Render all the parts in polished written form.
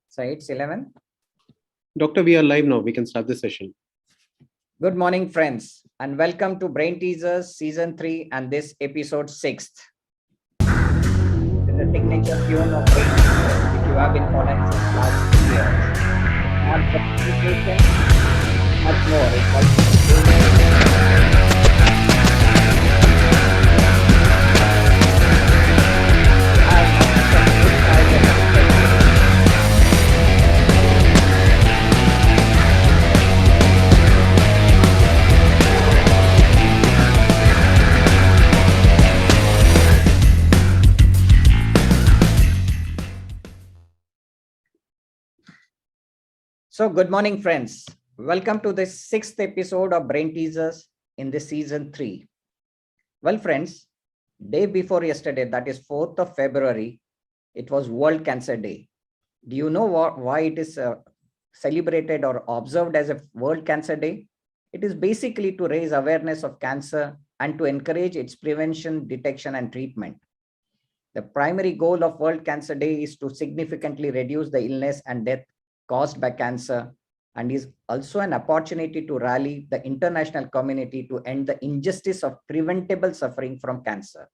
So it's 11. Doctor, we are live now. We can start the session. Good morning, friends, and welcome to Brain Teasers Season 3 and this episode 6th. The signature tune of Brain Teasers, which you have been following since last 2 years. And participation, much more. It's So, good morning, friends. Welcome to the 6th episode of Brain Teasers in this season 3. Well, friends, day before yesterday, that is 4th of February, it was World Cancer Day. Do you know why it is celebrated or observed as a World Cancer Day? It is basically to raise awareness of cancer and to encourage its prevention, detection, and treatment. The primary goal of World Cancer Day is to significantly reduce the illness and death caused by cancer, and is also an opportunity to rally the international community to end the injustice of preventable suffering from cancer.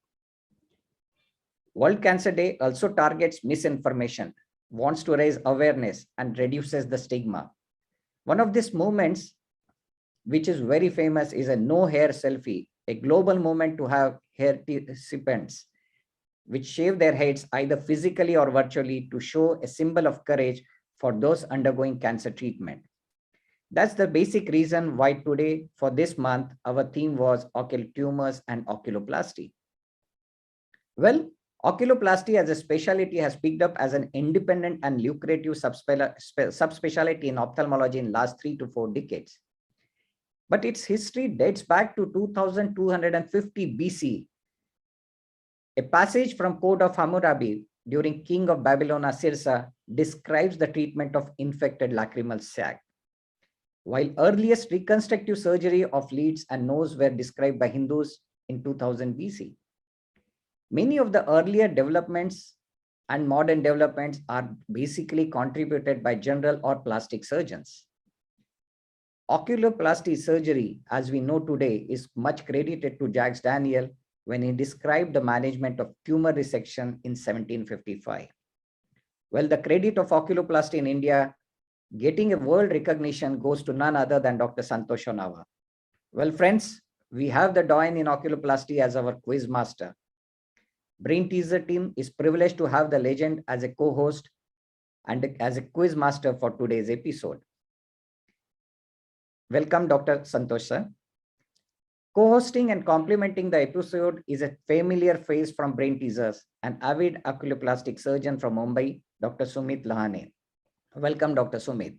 World Cancer Day also targets misinformation, wants to raise awareness, and reduces the stigma. One of these movements, which is very famous, is a no hair selfie, a global movement to have hair participants which shave their heads either physically or virtually to show a symbol of courage for those undergoing cancer treatment. That's the basic reason why today, for this month, our theme was ocular tumors and oculoplasty. Well, oculoplasty as a specialty has picked up as an independent and lucrative subspecialty in ophthalmology in last 3 to 4 decades. But its history dates back to 2250 BC. A passage from Code of Hammurabi during King of Babylon Sirsa describes the treatment of infected lacrimal sac, while earliest reconstructive surgery of lids and nose were described by Hindus in 2000 BC. Many of the earlier developments and modern developments are basically contributed by general or plastic surgeons. Oculoplasty surgery, as we know today, is much credited to Jacques Daniel when he described the management of tumor resection in 1755. Well, the credit of oculoplasty in India getting a world recognition goes to none other than Dr. Santosh Onava. Well, friends, we have the doyen in oculoplasty as our quiz master. Brain Teaser team is privileged to have the legend as a co-host and as a quiz master for today's episode. Welcome, Dr. Santosh sir. Co-hosting and complementing the episode is a familiar face from Brain Teasers, an avid oculoplastic surgeon from Mumbai, Dr. Sumit Lahane. Welcome, Dr. Sumit.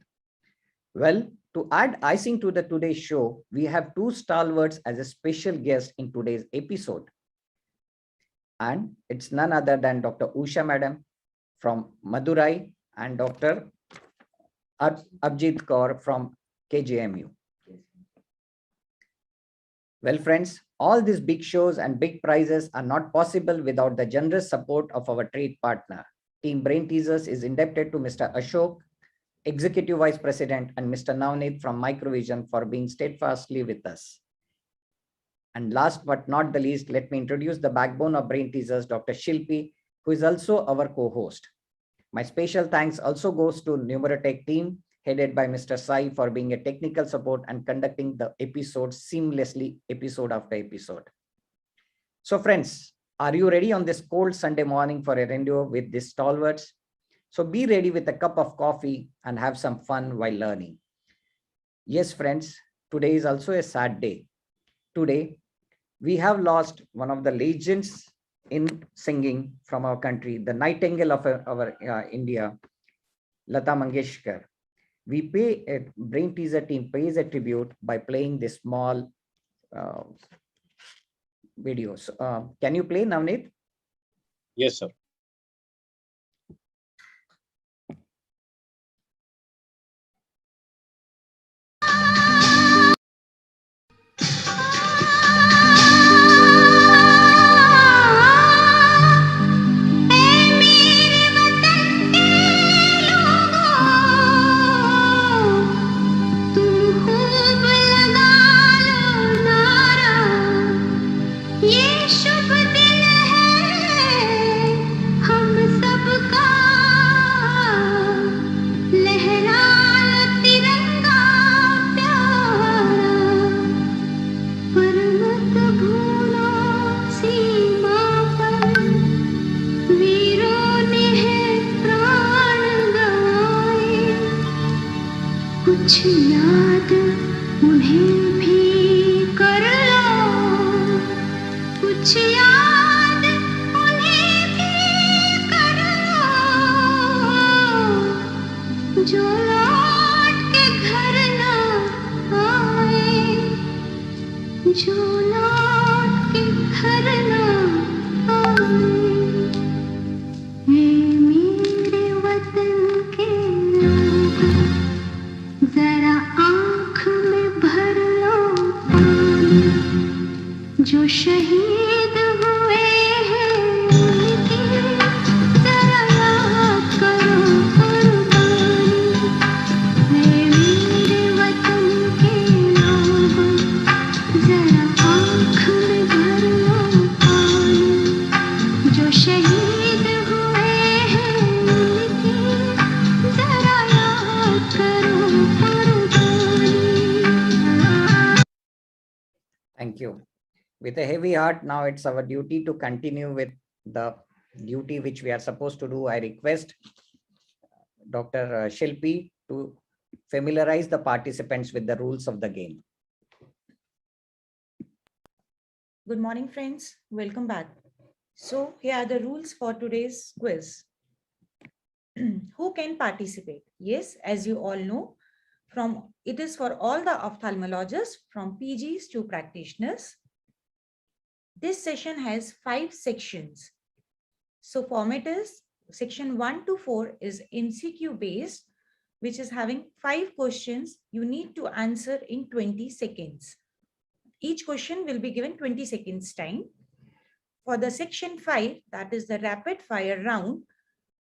Well, to add icing to the today's show, we have two stalwarts as a special guest in today's episode. And it's none other than Dr. Usha Madam from Madurai and Dr. Abjit Kaur from KJMU. Well, friends, all these big shows and big prizes are not possible without the generous support of our trade partner. Team Brain Teasers is indebted to Mr. Ashok, Executive Vice President, and Mr. Navneet from Microvision for being steadfastly with us. And last but not the least, let me introduce the backbone of Brain Teasers, Dr. Shilpi, who is also our co-host. My special thanks also goes to Numerotech team, headed by Mr. Sai, for being a technical support and conducting the episode seamlessly, episode after episode. So friends, are you ready on this cold Sunday morning for a rendezvous with these stalwarts? So be ready with a cup of coffee and have some fun while learning. Yes, friends, today is also a sad day. Today, we have lost one of the legends in singing from our country, the nightingale of our India, Lata Mangeshkar. We pay a Brain Teaser team pays a tribute by playing this small videos. Can you play, Navneet? Yes, sir. जरा आँख में भर लो पानी, जो शहीद हुए हैं उनकी जरा याद करो कुर्बानी। मेरे वतन के लोगों, जरा आँख में भर लो पानी, जो शहीद हुए हैं उनकी जरा याद करो कुर्बानी। Thank you. With a heavy heart, now it's our duty to continue with the duty which we are supposed to do. I request Dr. Shilpi to familiarize the participants with the rules of the game. Good morning, friends. Welcome back. So here are the rules for today's quiz. Who can participate? Yes, as you all know, it is for all the ophthalmologists from PGs to practitioners. This session has 5 sections. So format is section 1 to 4 is MCQ based, which is having 5 questions you need to answer in 20 seconds. Each question will be given 20 seconds time. For the section 5, that is the rapid fire round,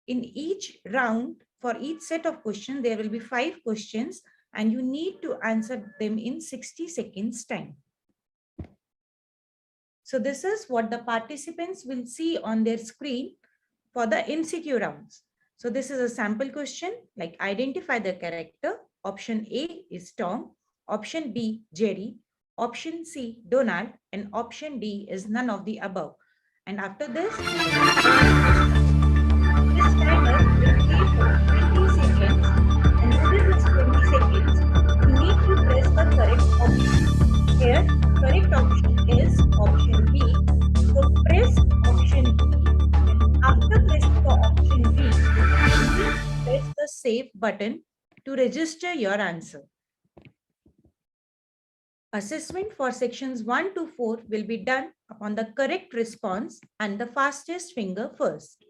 in each round, for each set of questions, there will be 5 questions and you need to answer them in 60 seconds time. So this is what the participants will see on their screen for the MCQ rounds. So this is a sample question, like identify the character. Option A is Tom, option B, Jerry, option C, Donald, and option D is none of the above. And after this timer will play for 20 seconds, and within this 20 seconds, you need to press the correct option. Here, correct option is option B. So press option B, and after pressing the option B, you need to press the save button to register your answer. Assessment for sections 1 to 4 will be done upon the correct response and the fastest finger first.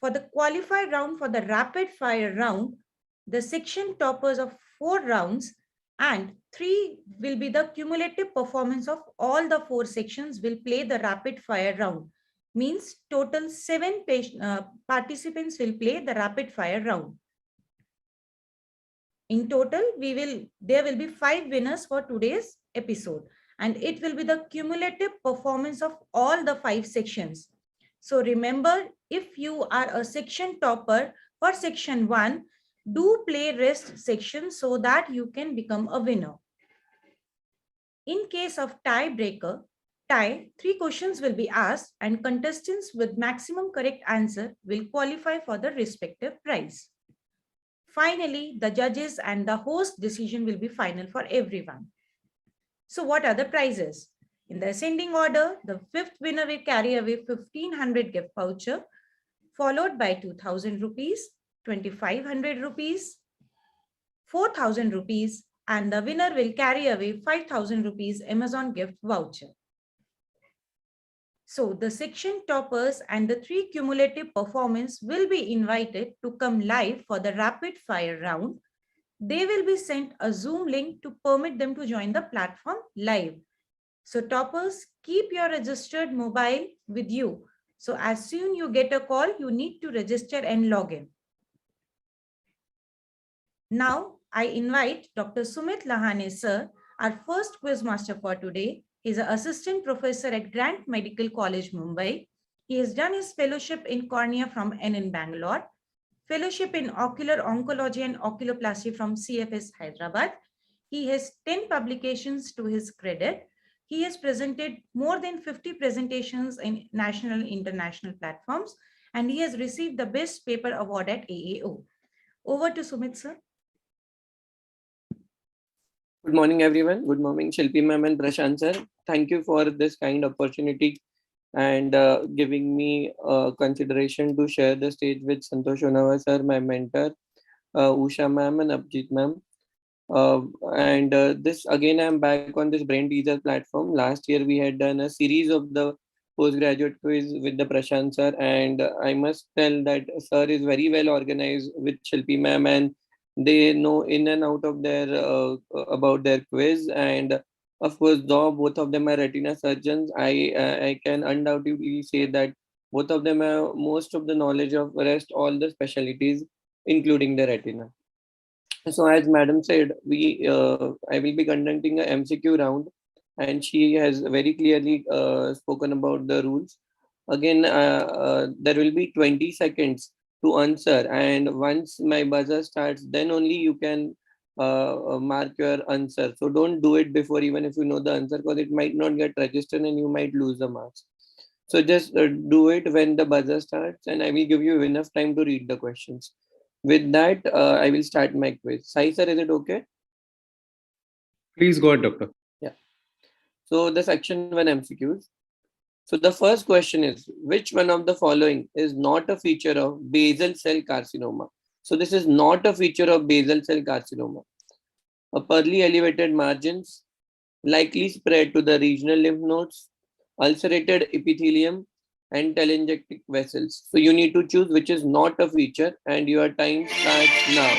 For the qualified round, for the rapid fire round, the section toppers of 4 rounds and 3 will be the cumulative performance of all the 4 sections will play the rapid fire round. Means total 7 participants will play the rapid fire round. In total, there will be 5 winners for today's episode, and it will be the cumulative performance of all the 5 sections. So remember, if you are a section topper for section 1, do play rest section so that you can become a winner. In case of tiebreaker, 3 questions will be asked and contestants with maximum correct answer will qualify for the respective prize. Finally, the judges and the host decision will be final for everyone. So what are the prizes? In the ascending order, the 5th winner will carry away 1500 gift voucher, followed by 2000 rupees, 2500 rupees, 4000 rupees, and the winner will carry away 5000 rupees Amazon gift voucher. So the section toppers and the 3 cumulative performers will be invited to come live for the rapid fire round. They will be sent a Zoom link to permit them to join the platform live. So toppers, keep your registered mobile with you. So as soon you get a call, you need to register and log in. Now I invite Dr. Sumit Lahane sir, our first quiz master for today. He is an assistant professor at Grant Medical College, Mumbai. He has done his fellowship in cornea from NN Bangalore, fellowship in ocular oncology and oculoplasty from CFS Hyderabad. He has 10 publications to his credit. He has presented more than 50 presentations in national and international platforms, and he has received the Best Paper Award at AAO. Over to Sumit sir. Good morning, everyone. Good morning, Shilpi ma'am and Prashant sir. Thank you for this kind opportunity and giving me consideration to share the stage with Santosh Onava sir, my mentor, Usha ma'am and Abhijit ma'am. This again, I'm back on this Brain Teaser platform. Last year, we had done a series of the postgraduate quiz with the Prashant sir, and I must tell that sir is very well organized with Shilpi ma'am, and they know in and out of their about their quiz. And of course, though both of them are retina surgeons, I can undoubtedly say that both of them have most of the knowledge of rest all the specialties, including the retina. So as madam said, I will be conducting a MCQ round, and she has very clearly spoken about the rules. Again, there will be 20 seconds to answer, and once my buzzer starts, then only you can mark your answer. So don't do it before, even if you know the answer, because it might not get registered and you might lose the marks. So just do it when the buzzer starts, and I will give you enough time to read the questions. With that, I will start my quiz. Sai sir, is it okay? Please go ahead, doctor. Yeah. So the section 1 MCQs. So the first question is, which one of the following is not a feature of basal cell carcinoma? So this is not a feature of basal cell carcinoma. A pearly elevated margins, likely spread to the regional lymph nodes, ulcerated epithelium, and telangiectatic vessels. So you need to choose which is not a feature, and your time starts now.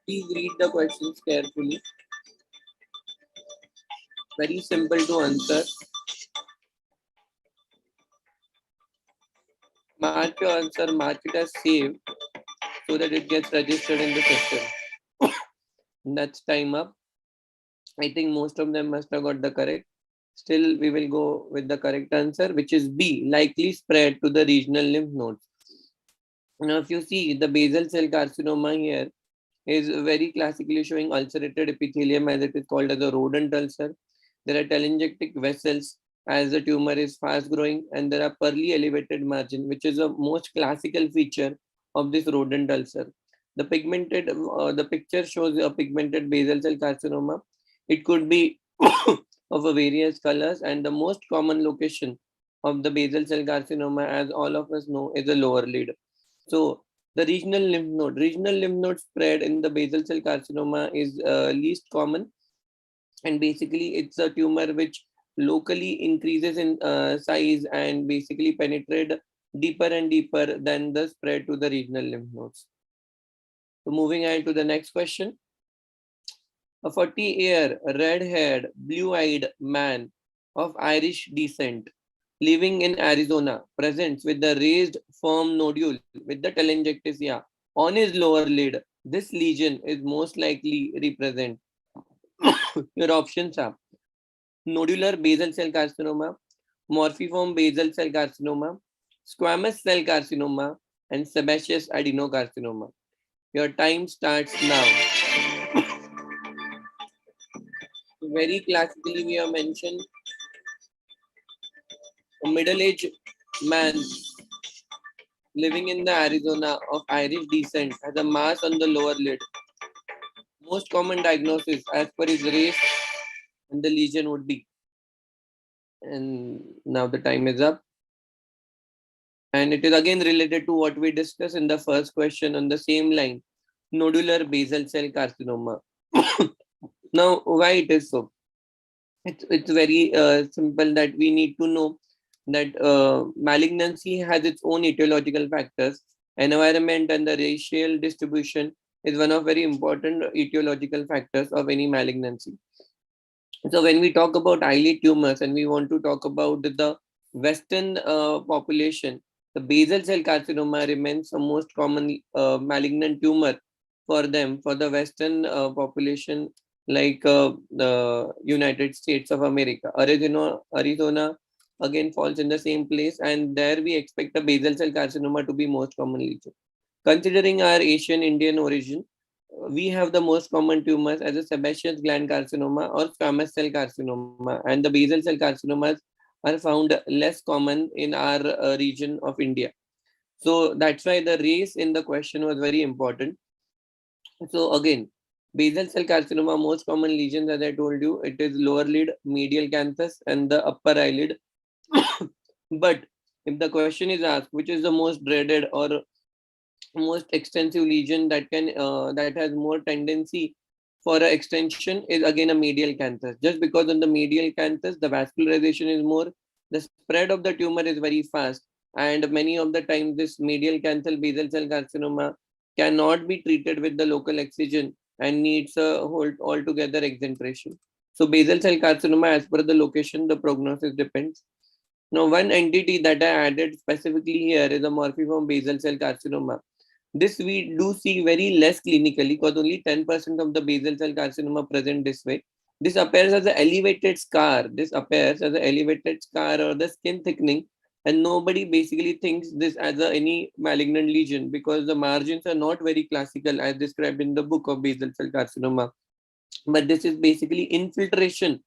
Please read the questions carefully. Very simple to answer. Mark your answer, mark it as saved so that it gets registered in the system. That's time up. I think most of them must have got the correct. Still, we will go with the correct answer, which is B, likely spread to the regional lymph nodes. Now, if you see the basal cell carcinoma here is very classically showing ulcerated epithelium, as it is called as a rodent ulcer. There are telangiectatic vessels as the tumor is fast growing, and there are pearly elevated margin, which is a most classical feature of this rodent ulcer. The picture shows a pigmented basal cell carcinoma. It could be of a various colors, and the most common location of the basal cell carcinoma, as all of us know, is the lower lid. So the regional lymph node spread in the basal cell carcinoma is least common, and basically it's a tumor which locally increases in size and basically penetrate deeper and deeper than the spread to the regional lymph nodes. So moving on to the next question. A 40-year, red-haired, blue-eyed man of Irish descent living in Arizona presents with the raised firm nodule with the telangiectasia on his lower lid. This lesion is most likely represent. Your options are nodular basal cell carcinoma, morphiform basal cell carcinoma, squamous cell carcinoma, and sebaceous adenocarcinoma. Your time starts now. Very classically, we have mentioned a middle-aged man living in the Arizona of Irish descent has a mass on the lower lid. Most common diagnosis as per his race and the lesion would be. And now the time is up. And it is again related to what we discussed in the first question on the same line, nodular basal cell carcinoma. Now, why it is so? It's very simple that we need to know that malignancy has its own etiological factors. Environment and the racial distribution is one of very important etiological factors of any malignancy. So when we talk about eyelid tumors and we want to talk about the Western population, the basal cell carcinoma remains the most common malignant tumor for them, for the Western population, like the United States of America. Arizona again falls in the same place, and there we expect the basal cell carcinoma to be most commonly. Considering our Asian Indian origin, we have the most common tumors as a sebaceous gland carcinoma or squamous cell carcinoma, and the basal cell carcinomas are found less common in our region of India. So that's why the race in the question was very important. So again, basal cell carcinoma, most common lesions, as I told you, it is lower lid, medial canthus, and the upper eyelid. But if the question is asked, which is the most dreaded or most extensive lesion that has more tendency for an extension is again a medial canthus. Just because on the medial canthus, the vascularization is more, the spread of the tumor is very fast. And many of the times this medial canthal basal cell carcinoma cannot be treated with the local excision and needs a whole altogether exentration. So basal cell carcinoma, as per the location, the prognosis depends. Now, one entity that I added specifically here is a morphiform basal cell carcinoma. This we do see very less clinically because only 10% of the basal cell carcinoma present this way. This appears as an elevated scar. This appears as an elevated scar or the skin thickening, and nobody basically thinks this as any malignant lesion because the margins are not very classical as described in the book of basal cell carcinoma. But this is basically infiltration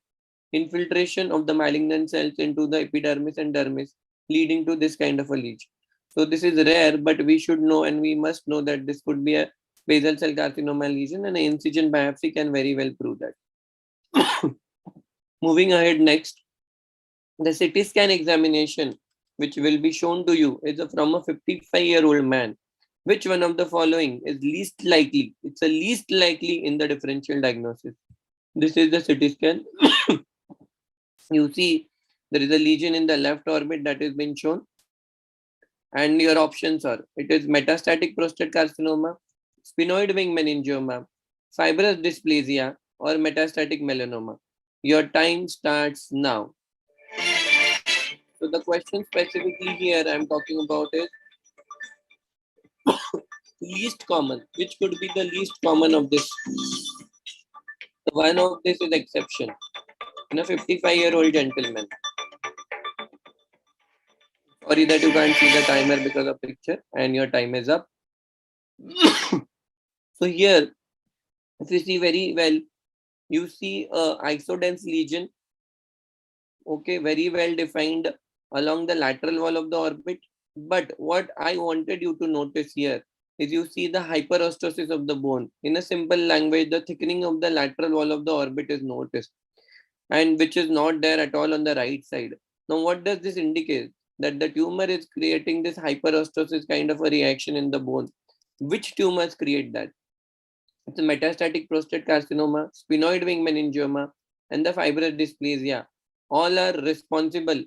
of the malignant cells into the epidermis and dermis, leading to this kind of a lesion. So this is rare, but we should know and we must know that this could be a basal cell carcinoma lesion, and an incision biopsy can very well prove that. Moving ahead next, the CT scan examination, which will be shown to you, is from a 55-year-old man. Which one of the following is least likely? It's a least likely in the differential diagnosis. This is the CT scan. You see there is a lesion in the left orbit that has been shown, and your options are, it is metastatic prostate carcinoma, sphenoid wing meningioma, fibrous dysplasia, or metastatic melanoma. Your time starts now. So the question specifically here I'm talking about is least common. Which could be the least common of this? One of this is exception in a 55-year-old gentleman. Sorry that you can't see the timer because of picture, and your time is up. So here, if you see very well, you see a isodense lesion, okay, very well defined along the lateral wall of the orbit. But what I wanted you to notice here is you see the hyperostosis of the bone. In a simple language, the thickening of the lateral wall of the orbit is noticed, and which is not there at all on the right side. Now, what does this indicate? That the tumor is creating this hyperostosis kind of a reaction in the bone. Which tumors create that? It's a metastatic prostate carcinoma, sphenoid wing meningioma, and the fibrous dysplasia. All are responsible.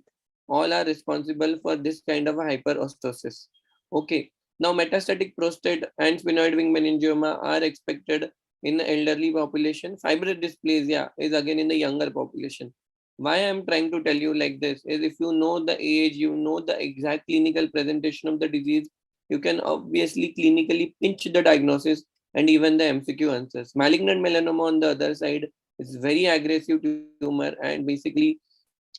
All are responsible for this kind of a hyperostosis. Okay. Now, metastatic prostate and sphenoid wing meningioma are expected in the elderly population. Fibrous dysplasia is again in the younger population. Why I'm trying to tell you like this is, if you know the age, you know the exact clinical presentation of the disease, you can obviously clinically pinch the diagnosis and even the MCQ answers. Malignant melanoma on the other side is very aggressive tumor, and basically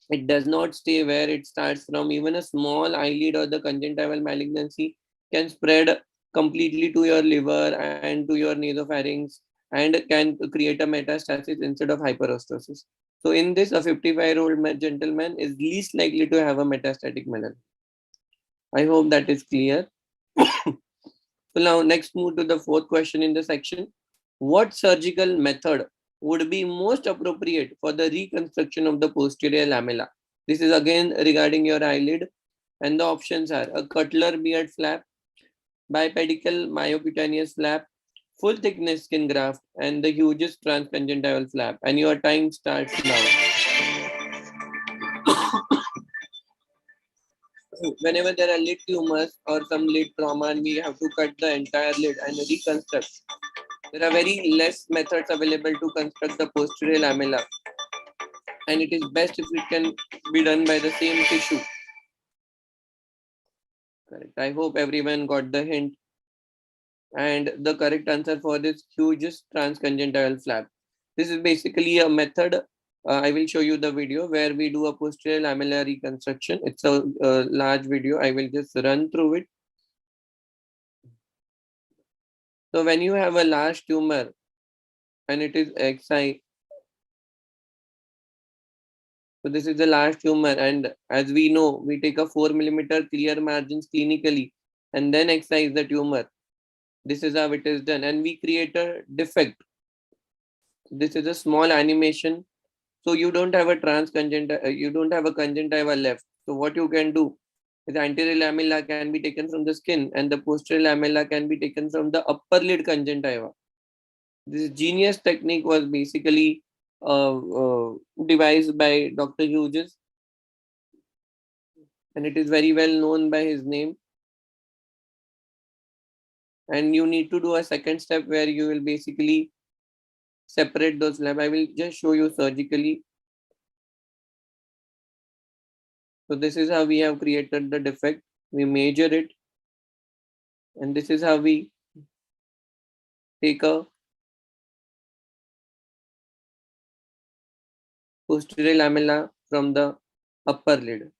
it does not stay where it starts from. Even a small eyelid or the conjunctival malignancy can spread completely to your liver and to your nasopharynx and can create a metastasis instead of hyperostosis. So in this, a 55-year-old gentleman is least likely to have a metastatic melanoma. I hope that is clear. So now next move to the fourth question in the section. What surgical method would be most appropriate for the reconstruction of the posterior lamella? This is again regarding your eyelid, and the options are a Cutler beard flap, bipedical myocutaneous flap, full thickness skin graft, and the hugest transconjunctival flap. And your time starts now. Whenever there are lid tumors or some lid trauma and we have to cut the entire lid and reconstruct, there are very less methods available to construct the posterior lamella, and it is best if it can be done by the same tissue. Correct. I hope everyone got the hint. And the correct answer for this hugest transconjunctival flap. This is basically a method. I will show you the video where we do a posterior lamellar reconstruction. It's a large video. I will just run through it. So when you have a large tumor and it is XI, so this is the large tumor, and as we know, we take a 4 millimeter clear margins clinically, and then excise the tumor. This is how it is done, and we create a defect. This is a small animation, so you don't have a you don't have a conjunctiva left. So what you can do is anterior lamella can be taken from the skin, and the posterior lamella can be taken from the upper lid conjunctiva. This genius technique was basically devised by Dr. Hughes, and it is very well known by his name. And you need to do a second step where you will basically separate those slabs. I will just show you surgically. So this is how we have created the defect. We measure it, and this is how we take a posterior lamella from the upper lid.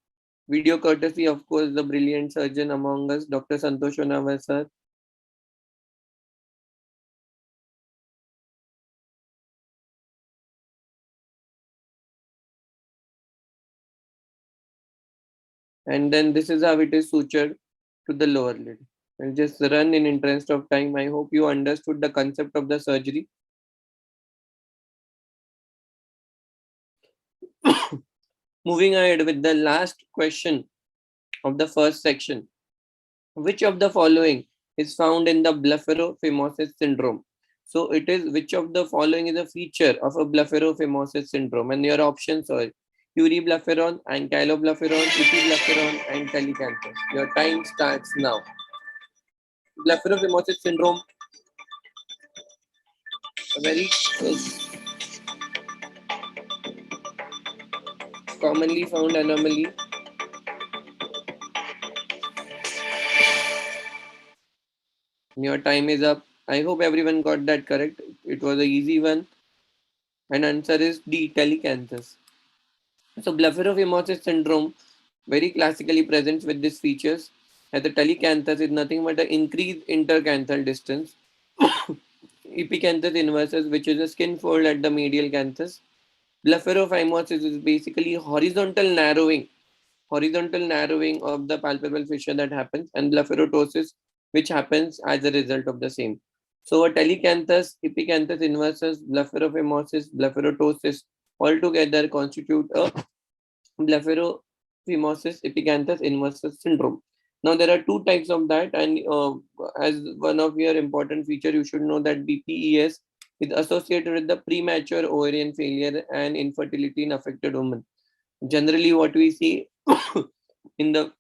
Video courtesy, of course, the brilliant surgeon among us, Dr. Santosh Onawar sir. And then this is how it is sutured to the lower lid. I'll just run in interest of time. I hope you understood the concept of the surgery. Moving ahead with the last question of the first section. Which of the following is found in the blepharophimosis syndrome? So it is which of the following is a feature of a blepharophimosis syndrome, and your options are uriblepharon, ankyloblepharon, epiblepharon, and telecanthus. Your time starts now. Blepharophimosis syndrome, a very commonly found anomaly. Your time is up. I hope everyone got that correct. It was an easy one. And answer is D, telecanthus. So blepharophimosis syndrome very classically presents with these features, as the telecanthus is nothing but an increased intercanthal distance. Epicanthus inversus, which is a skin fold at the medial canthus. Blepharophimosis is basically horizontal narrowing of the palpebral fissure that happens, and blepharotosis, which happens as a result of the same. So a telecanthus, epicanthus inversus, blepharophimosis, blepharotosis altogether constitute a blepharophimosis epicanthus inversus syndrome. Now there are two types of that, and as one of your important feature, you should know that BPES is associated with the premature ovarian failure and infertility in affected women. Generally, what we see in the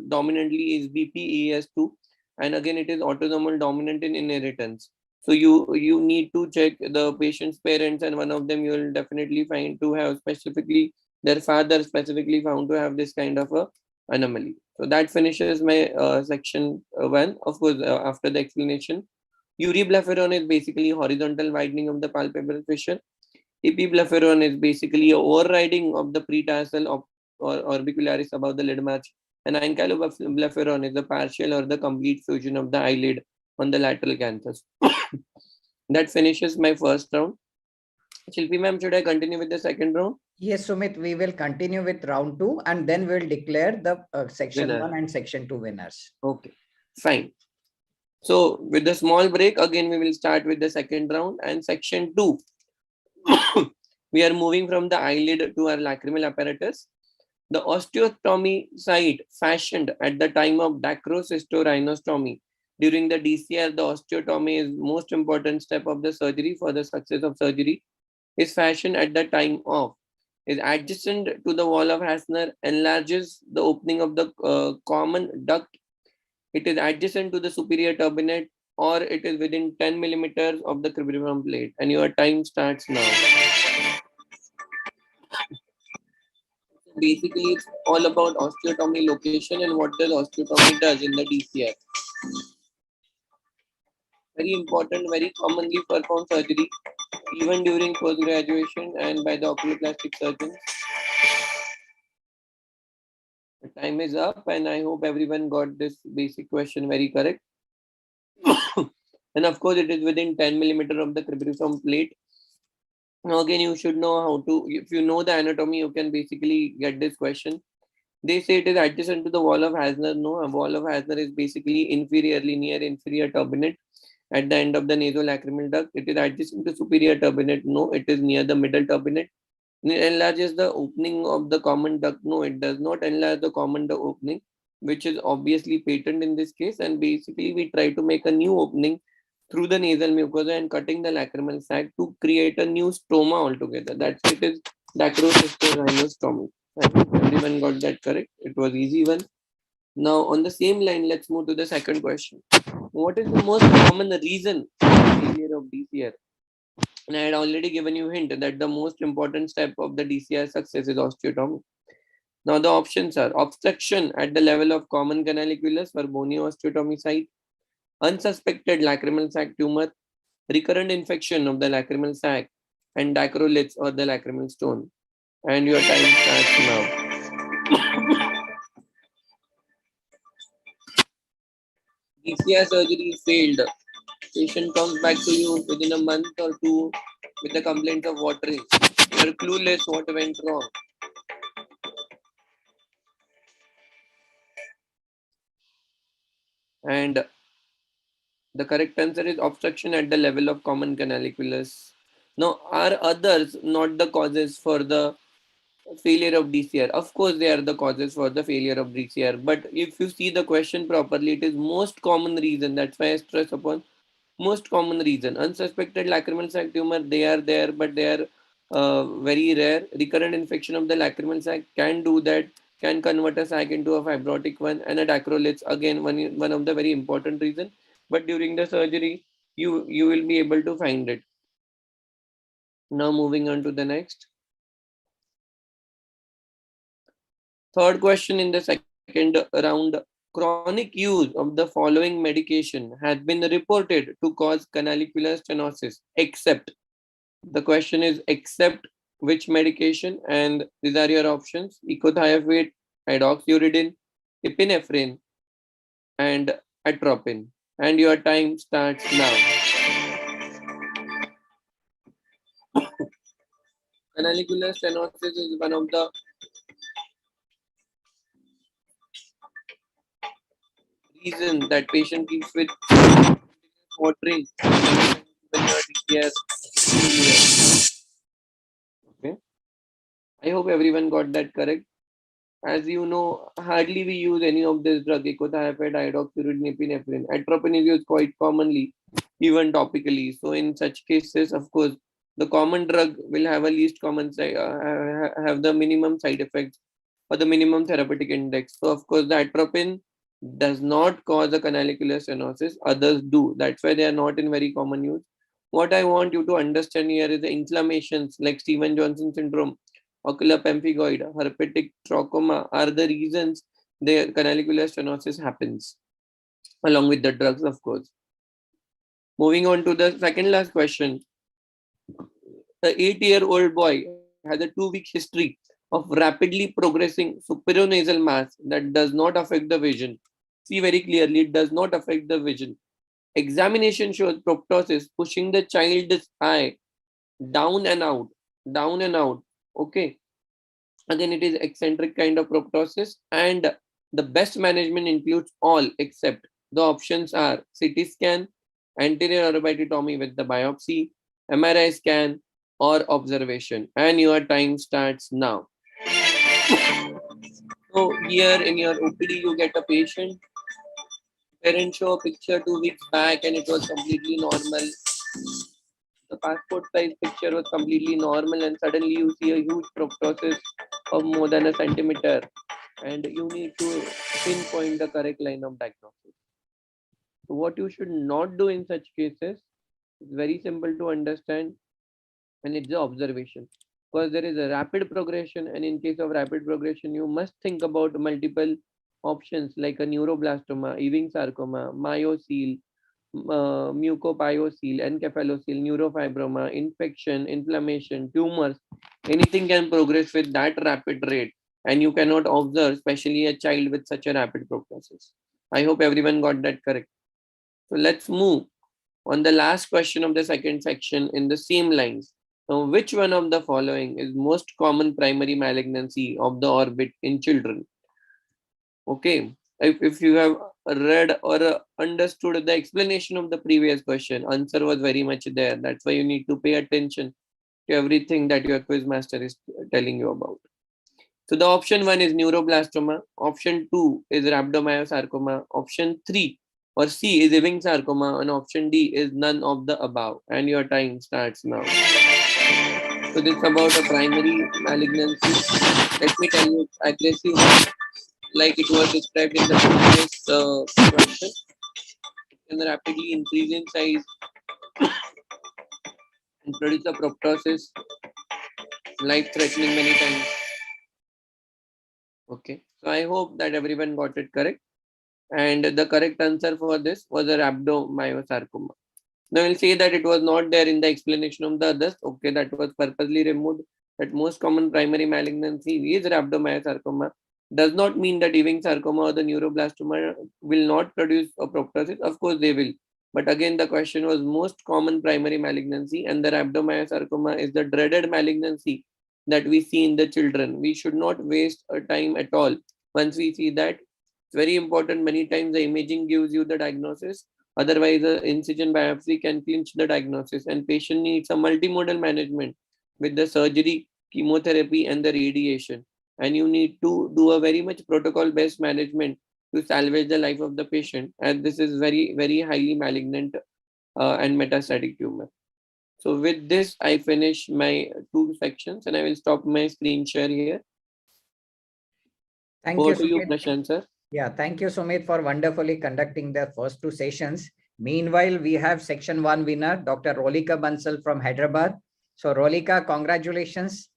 dominantly is BPES2, and again it is autosomal dominant in inheritance. So you need to check the patient's parents, and one of them you will definitely find to have specifically their father specifically found to have this kind of a anomaly. So that finishes my section 1. Of course, after the explanation, uriblepharon is basically horizontal widening of the palpebral fissure. Epiblepharon is basically a overriding of the pretarsal or orbicularis above the lid march, and ankyloblepharon is the partial or the complete fusion of the eyelid on the lateral canthus. That finishes my first round. Shilpi ma'am, should I continue with the second round? Yes, Sumit, we will continue with round 2 and then we'll declare the section Winner. 1 and section 2 winners. Okay, fine. So with the small break, again we will start with the second round and section 2. We are moving from the eyelid to our lacrimal apparatus. The osteotomy site fashioned at the time of dacrocystorhinostomy. During the DCR, the osteotomy is most important step of the surgery for the success of surgery. Is fashioned at the time of, is adjacent to the wall of Hasner, enlarges the opening of the common duct. It is adjacent to the superior turbinate, or it is within 10 millimeters of the cribriform plate. And your time starts now. Basically, it's all about osteotomy location and what does osteotomy does in the DCR. Very important, very commonly performed surgery, even during post-graduation and by the oculoplastic surgeons. The time is up, and I hope everyone got this basic question very correct. And of course, it is within 10 millimeter of the cribriform plate. Now, again, you should know how to, if you know the anatomy, you can basically get this question. They say it is adjacent to the wall of Hasner. No, a wall of Hasner is basically inferiorly near inferior turbinate at the end of the nasolacrimal duct. It is adjacent to superior turbinate. No, it is near the middle turbinate. It enlarges the opening of the common duct. No, it does not enlarge the common duct opening, which is obviously patent in this case. And basically, we try to make a new opening through the nasal mucosa and cutting the lacrimal sac to create a new stoma altogether. That's it is dacrocystorhinostomach. I hope everyone got that correct. It was easy one. Now on the same line, let's move to the second question. What is the most common reason for failure of DCR? And I had already given you a hint that the most important step of the DCR success is osteotomy. Now the options are obstruction at the level of common canaliculus for bony osteotomy site, unsuspected lacrimal sac tumor, recurrent infection of the lacrimal sac, and dacroliths or the lacrimal stone. And your time starts now. DCR surgery failed. Patient comes back to you within a month or two with a complaint of watering. You're clueless what went wrong. And the correct answer is obstruction at the level of common canaliculus. Now, are others not the causes for the failure of DCR? Of course, they are the causes for the failure of DCR. But if you see the question properly, it is most common reason. That's why I stress upon most common reason. Unsuspected lacrimal sac tumor, they are there, but they are very rare. Recurrent infection of the lacrimal sac can do that, can convert a sac into a fibrotic one, and a dacroliths, again, one of the very important reason. But during the surgery, you will be able to find it. Now moving on to the next. Third question in the second round. Chronic use of the following medication has been reported to cause canalicular stenosis, except. The question is except which medication, and these are your options: ecothiopate, hydroxyuridine, epinephrine, and atropine. And your time starts now. Canalicular stenosis is one of the reasons that patient keeps with watering when you are DCS. Okay. I hope everyone got that correct. As you know, hardly we use any of this drug, ecothiopate, hydroxyuridine, epinephrine. Atropine is used quite commonly, even topically. So in such cases, of course, the common drug will have a least common have the minimum side effects or the minimum therapeutic index. So of course, the atropine does not cause a canalicular stenosis. Others do. That's why they are not in very common use. What I want you to understand here is the inflammations like Stevens-Johnson syndrome, ocular pemphigoid, herpetic trachoma are the reasons the canalicular stenosis happens, along with the drugs, of course. Moving on to the second last question. The 8-year-old boy has a 2-week history of rapidly progressing superior-nasal mass that does not affect the vision. See very clearly, it does not affect the vision. Examination shows proptosis pushing the child's eye down and out, down and out. Okay. Again, it is eccentric kind of proptosis, and the best management includes all except the options are CT scan, anterior orbitotomy with the biopsy, MRI scan, or observation. And your time starts now. So here in your OPD, you get a patient. Parents show a picture 2 weeks back and it was completely normal. The passport size picture was completely normal, and suddenly you see a huge proptosis of more than a centimeter, and you need to pinpoint the correct line of diagnosis. So what you should not do in such cases is very simple to understand, and it's the observation, because there is a rapid progression, and in case of rapid progression you must think about multiple options like a neuroblastoma, Ewing sarcoma, myocele, mucopyocele, encephalocele, neurofibroma, infection, inflammation, tumors. Anything can progress with that rapid rate, and you cannot observe, especially a child with such a rapid prognosis. I hope everyone got that correct. So let's move on the last question of the second section in the same lines. Now, which one of the following is most common primary malignancy of the orbit in children? Okay, if you have read or understood the explanation of the previous question, answer was very much there. That's why you need to pay attention to everything that your quiz master is telling you about. So the option 1 is neuroblastoma, option 2 is rhabdomyosarcoma, option 3 or C is Ewing sarcoma, and option D is none of the above. And your time starts now. So this is about a primary malignancy. Let me tell you, it's aggressive, like it was described in the previous question. It can rapidly increase in size and produce a proptosis, life-threatening many times. Okay, so I hope that everyone got it correct. And the correct answer for this was a rhabdomyosarcoma. Now we'll say that it was not there in the explanation of the others. Okay, that was purposely removed. That most common primary malignancy is rhabdomyosarcoma. Does not mean that Ewing sarcoma or the neuroblastoma will not produce a proptosis. Of course, they will. But again, the question was most common primary malignancy, and the rhabdomyosarcoma is the dreaded malignancy that we see in the children. We should not waste our time at all. Once we see that, it's very important. Many times the imaging gives you the diagnosis. Otherwise, the incision biopsy can clinch the diagnosis, and patient needs a multimodal management with the surgery, chemotherapy, and the radiation. And you need to do a very much protocol-based management to salvage the life of the patient, and this is very, very highly malignant and metastatic tumor. So with this, I finish my two sections, and I will stop my screen share here. Thank Over you, to you, Sumit. Prashant sir. Yeah, thank you, Sumit, for wonderfully conducting the first two sessions. Meanwhile, we have section one winner, Dr. Rolika Bansal from Hyderabad. So, Rolika, congratulations.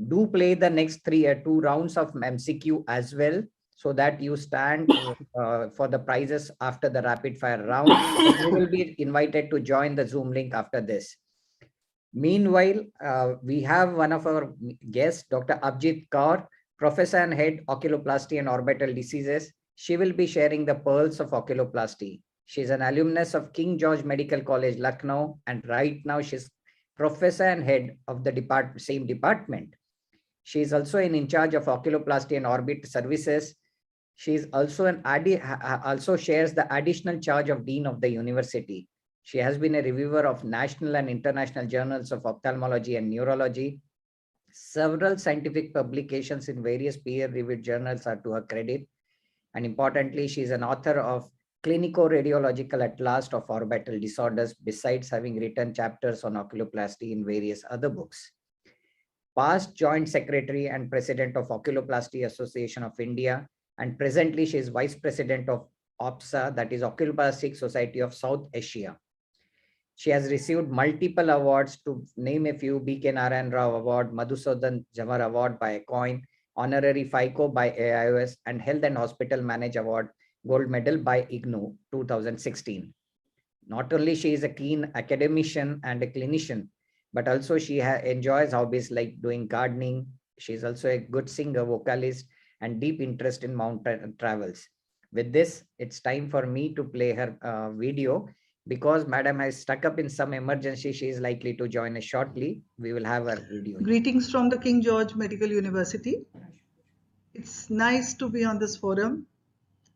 Do play the next two rounds of MCQ as well, so that you stand for the prizes after the rapid fire round. You will be invited to join the Zoom link after this. Meanwhile, we have one of our guests, Dr. Abjit Kaur, Professor and Head Oculoplasty and Orbital Diseases. She will be sharing the pearls of oculoplasty. She's an alumnus of King George Medical College, Lucknow, and right now she's Professor and Head of the same department. She is also in charge of oculoplasty and orbit services. She is also also shares the additional charge of Dean of the University. She has been a reviewer of national and international journals of ophthalmology and neurology. Several scientific publications in various peer-reviewed journals are to her credit. And importantly, she is an author of Clinico-Radiological Atlas of Orbital Disorders, besides having written chapters on oculoplasty in various other books. Past Joint Secretary and President of Oculoplasty Association of India, and presently she is Vice President of OPSA, that is Oculoplastic Society of South Asia. She has received multiple awards, to name a few: B.K. Narayan Rao Award, Madhusudan Jamar Award by Coin, Honorary FICO by AIOS, and Health and Hospital Manage Award, Gold Medal by IGNU 2016. Not only she is a keen academician and a clinician, but also she enjoys hobbies like doing gardening. She is also a good singer, vocalist, and deep interest in mountain travels. With this, it's time for me to play her video. Because Madam has stuck up in some emergency, she is likely to join us shortly. We will have her video. Greetings from the King George Medical University. It's nice to be on this forum,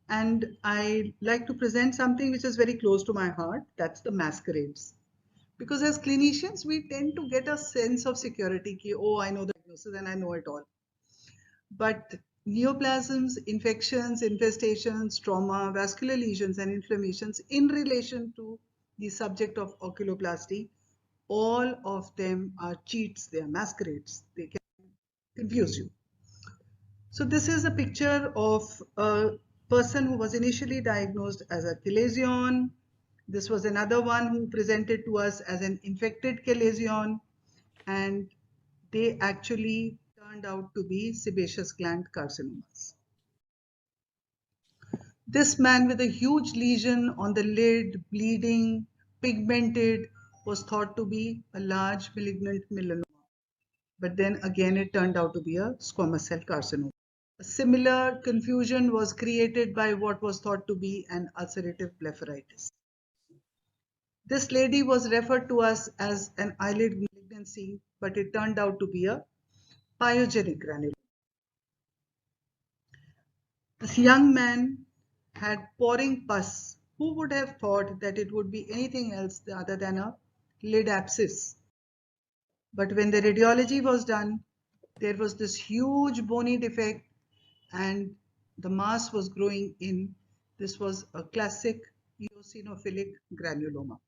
and I like to present something which is very close to my heart. That's the masquerades. Because as clinicians, we tend to get a sense of security. Ki, oh, I know the diagnosis and I know it all. But neoplasms, infections, infestations, trauma, vascular lesions, and inflammations in relation to the subject of oculoplasty, all of them are cheats, they are masquerades, they can confuse you. So this is a picture of a person who was initially diagnosed as a chalazion. This was another one who presented to us as an infected chalazion, and they actually turned out to be sebaceous gland carcinomas. This man with a huge lesion on the lid, bleeding, pigmented, was thought to be a large malignant melanoma. But then again, it turned out to be a squamous cell carcinoma. A similar confusion was created by what was thought to be an ulcerative blepharitis. This lady was referred to us as an eyelid malignancy, but it turned out to be a pyogenic granuloma. This young man had pouring pus. Who would have thought that it would be anything else other than a lid abscess? But when the radiology was done, there was this huge bony defect and the mass was growing in. This was a classic eosinophilic granuloma.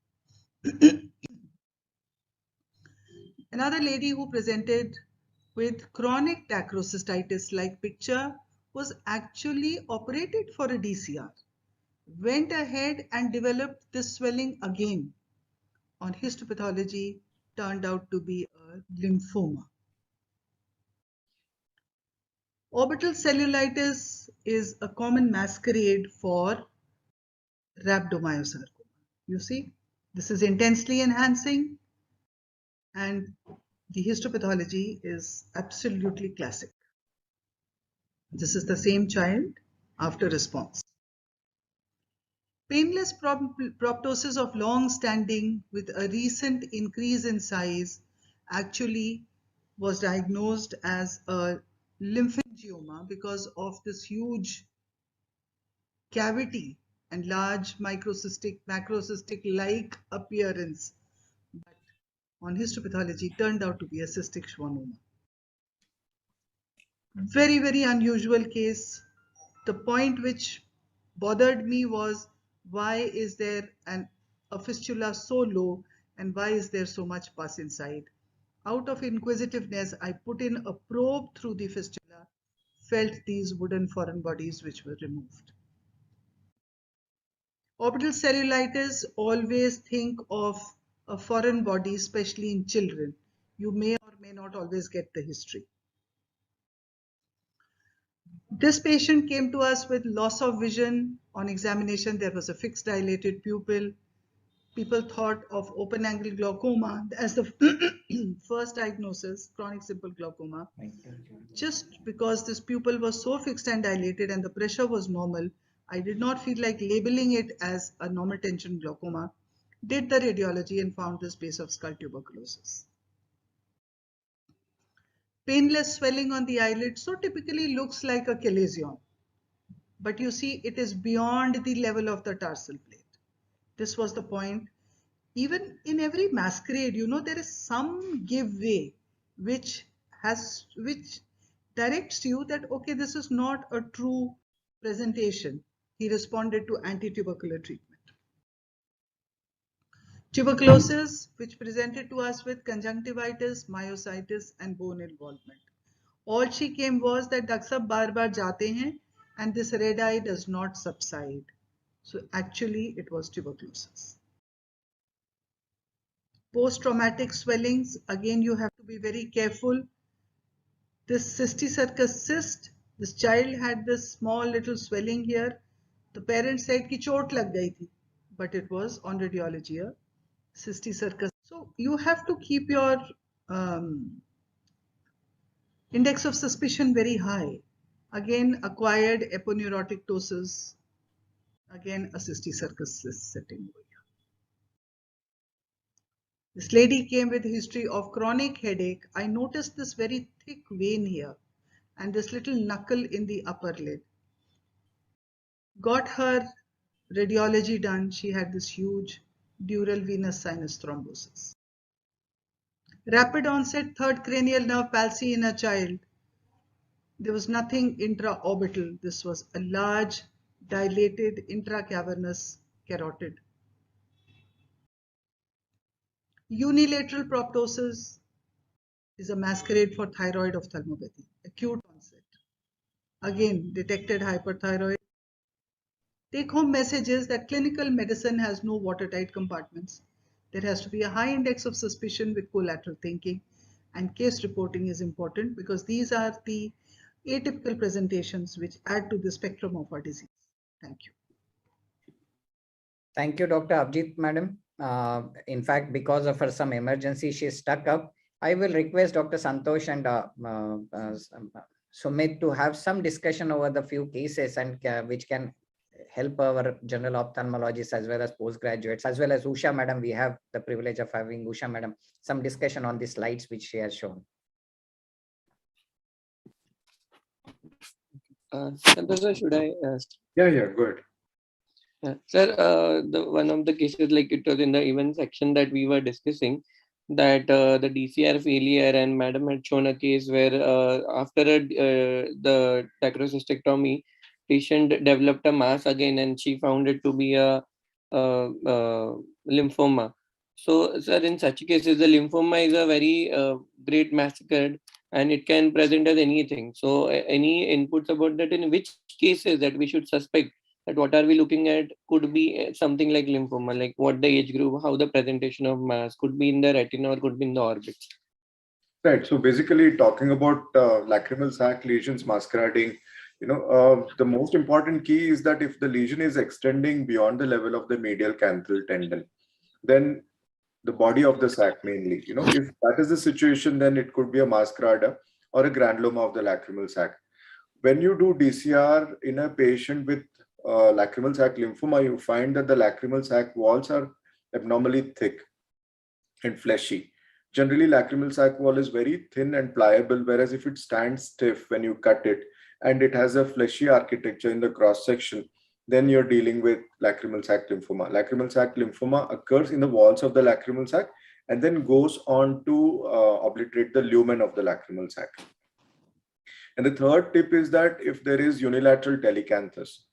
Another lady who presented with chronic dacrocystitis like picture was actually operated for a DCR, went ahead and developed this swelling again. On histopathology, turned out to be a lymphoma. Orbital cellulitis is a common masquerade for rhabdomyosarcoma. You see, this is intensely enhancing, and the histopathology is absolutely classic. This is the same child after response. Painless proptosis of long standing with a recent increase in size actually was diagnosed as a lymphangioma because of this huge cavity and large macrocystic like appearance, but on histopathology turned out to be a cystic schwannoma. Very, very unusual case. The point which bothered me was, why is there a fistula so low and why is there so much pus inside? Out of inquisitiveness, I put in a probe through the fistula, felt these wooden foreign bodies which were removed. Orbital cellulitis, always think of a foreign body, especially in children. You may or may not always get the history. This patient came to us with loss of vision. On examination, there was a fixed dilated pupil. People thought of open angle glaucoma as the first diagnosis, chronic simple glaucoma. Just because this pupil was so fixed and dilated and the pressure was normal, I did not feel like labeling it as a normal tension glaucoma. Did the radiology and found this base of skull tuberculosis. Painless swelling on the eyelid, so typically looks like a chalazion. But you see, it is beyond the level of the tarsal plate. This was the point. Even in every masquerade, there is some give way which directs you that, okay, this is not a true presentation. He responded to anti-tubercular treatment. Tuberculosis, which presented to us with conjunctivitis, myositis, and bone involvement. All she came was that Dr. Sahab bar jate hain and this red eye does not subside. So actually it was tuberculosis. Post-traumatic swellings, again you have to be very careful. This cysticercus cyst, this child had this small little swelling here. The parents said ki chot lag gayi thi, but it was on radiology a cysticercus. So you have to keep your index of suspicion very high. Again, acquired aponeurotic ptosis. Again, a cysticercus cyst setting over here. This lady came with a history of chronic headache. I noticed this very thick vein here and this little knuckle in the upper lid. Got her radiology done. She had this huge dural venous sinus thrombosis. Rapid onset third cranial nerve palsy in a child. There was nothing intraorbital. This was a large, dilated intracavernous carotid. Unilateral proptosis is a masquerade for thyroid ophthalmopathy, acute onset. Again, detected hyperthyroid. Take-home message is that clinical medicine has no watertight compartments. There has to be a high index of suspicion with collateral thinking, and case reporting is important because these are the atypical presentations which add to the spectrum of our disease. Thank you. Thank you, Dr. Abhijit, madam. In fact, because of her some emergency, she is stuck up. I will request Dr. Santosh and Sumit to have some discussion over the few cases and which can help our general ophthalmologists as well as postgraduates, as well as Usha madam. We have the privilege of having Usha madam, some discussion on the slides which she has shown. Santosh, should I ask? Yeah, good. Sir, one of the cases, like it was in the event section that we were discussing, that the DCR failure, and madam had shown a case where after the dacrocystectomy, patient developed a mass again, and she found it to be a lymphoma. So, sir, in such cases, the lymphoma is a very great massacre and it can present as anything. So, any inputs about that, in which cases that we should suspect that what are we looking at could be something like lymphoma, like what the age group, how the presentation of mass could be in the retina or could be in the orbit. Right. So basically, talking about lacrimal sac lesions masquerading, the most important key is that if the lesion is extending beyond the level of the medial canthal tendon, then the body of the sac mainly, if that is the situation, then it could be a masquerada or a granuloma of the lacrimal sac. When you do DCR in a patient with lacrimal sac lymphoma, you find that the lacrimal sac walls are abnormally thick and fleshy. Generally, lacrimal sac wall is very thin and pliable, whereas if it stands stiff when you cut it and it has a fleshy architecture in the cross section, then you're dealing with lacrimal sac lymphoma. Lacrimal sac lymphoma occurs in the walls of the lacrimal sac and then goes on to obliterate the lumen of the lacrimal sac. And the third tip is that if there is unilateral telecanthus,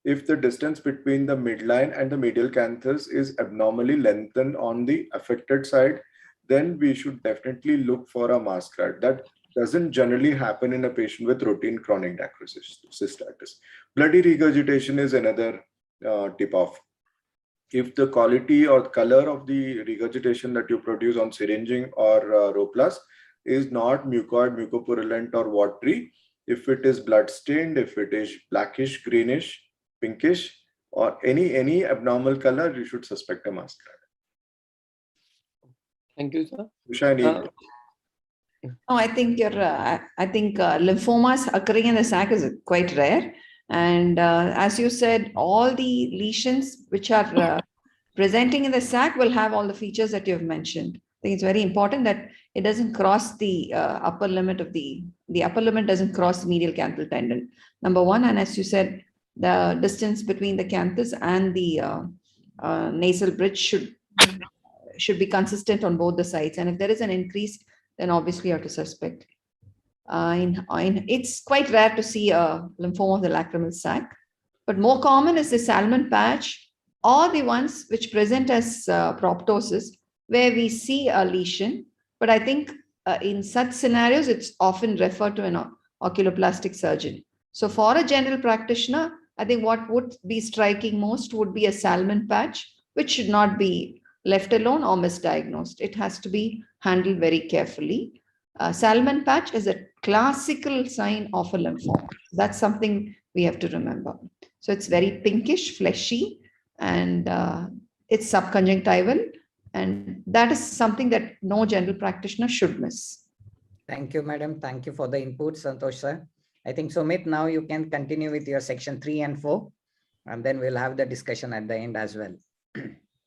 if the distance between the midline and the medial canthus is abnormally lengthened on the affected side, then we should definitely look for a masquerade. That doesn't generally happen in a patient with routine chronic cystitis. Bloody regurgitation is another tip off. If the quality or color of the regurgitation that you produce on syringing or Roplas is not mucoid, mucopurulent, or watery, if it is blood stained, if it is blackish, greenish, pinkish, or any abnormal color, you should suspect a masquerade. Thank you, sir. Usha, No, I think lymphomas occurring in the sac is quite rare. And as you said, all the lesions which are presenting in the sac will have all the features that you've mentioned. I think it's very important that it doesn't cross the upper limit of the upper limit doesn't cross the medial canthal tendon. Number one, and as you said, the distance between the canthus and the nasal bridge should be consistent on both the sides. And if there is an increase, then obviously you have to suspect. It's quite rare to see a lymphoma of the lacrimal sac, but more common is the salmon patch or the ones which present as proptosis, where we see a lesion. But I think in such scenarios, it's often referred to an oculoplastic surgeon. So for a general practitioner, I think what would be striking most would be a salmon patch, which should not be left alone or misdiagnosed. It has to be handled very carefully. Salmon patch is a classical sign of a lymphoma. That's something we have to remember. So it's very pinkish, fleshy, and it's subconjunctival. And that is something that no general practitioner should miss. Thank you, madam. Thank you for the input, Santosh sir. I think, Sumit, now you can continue with your section 3 and 4, and then we'll have the discussion at the end as well.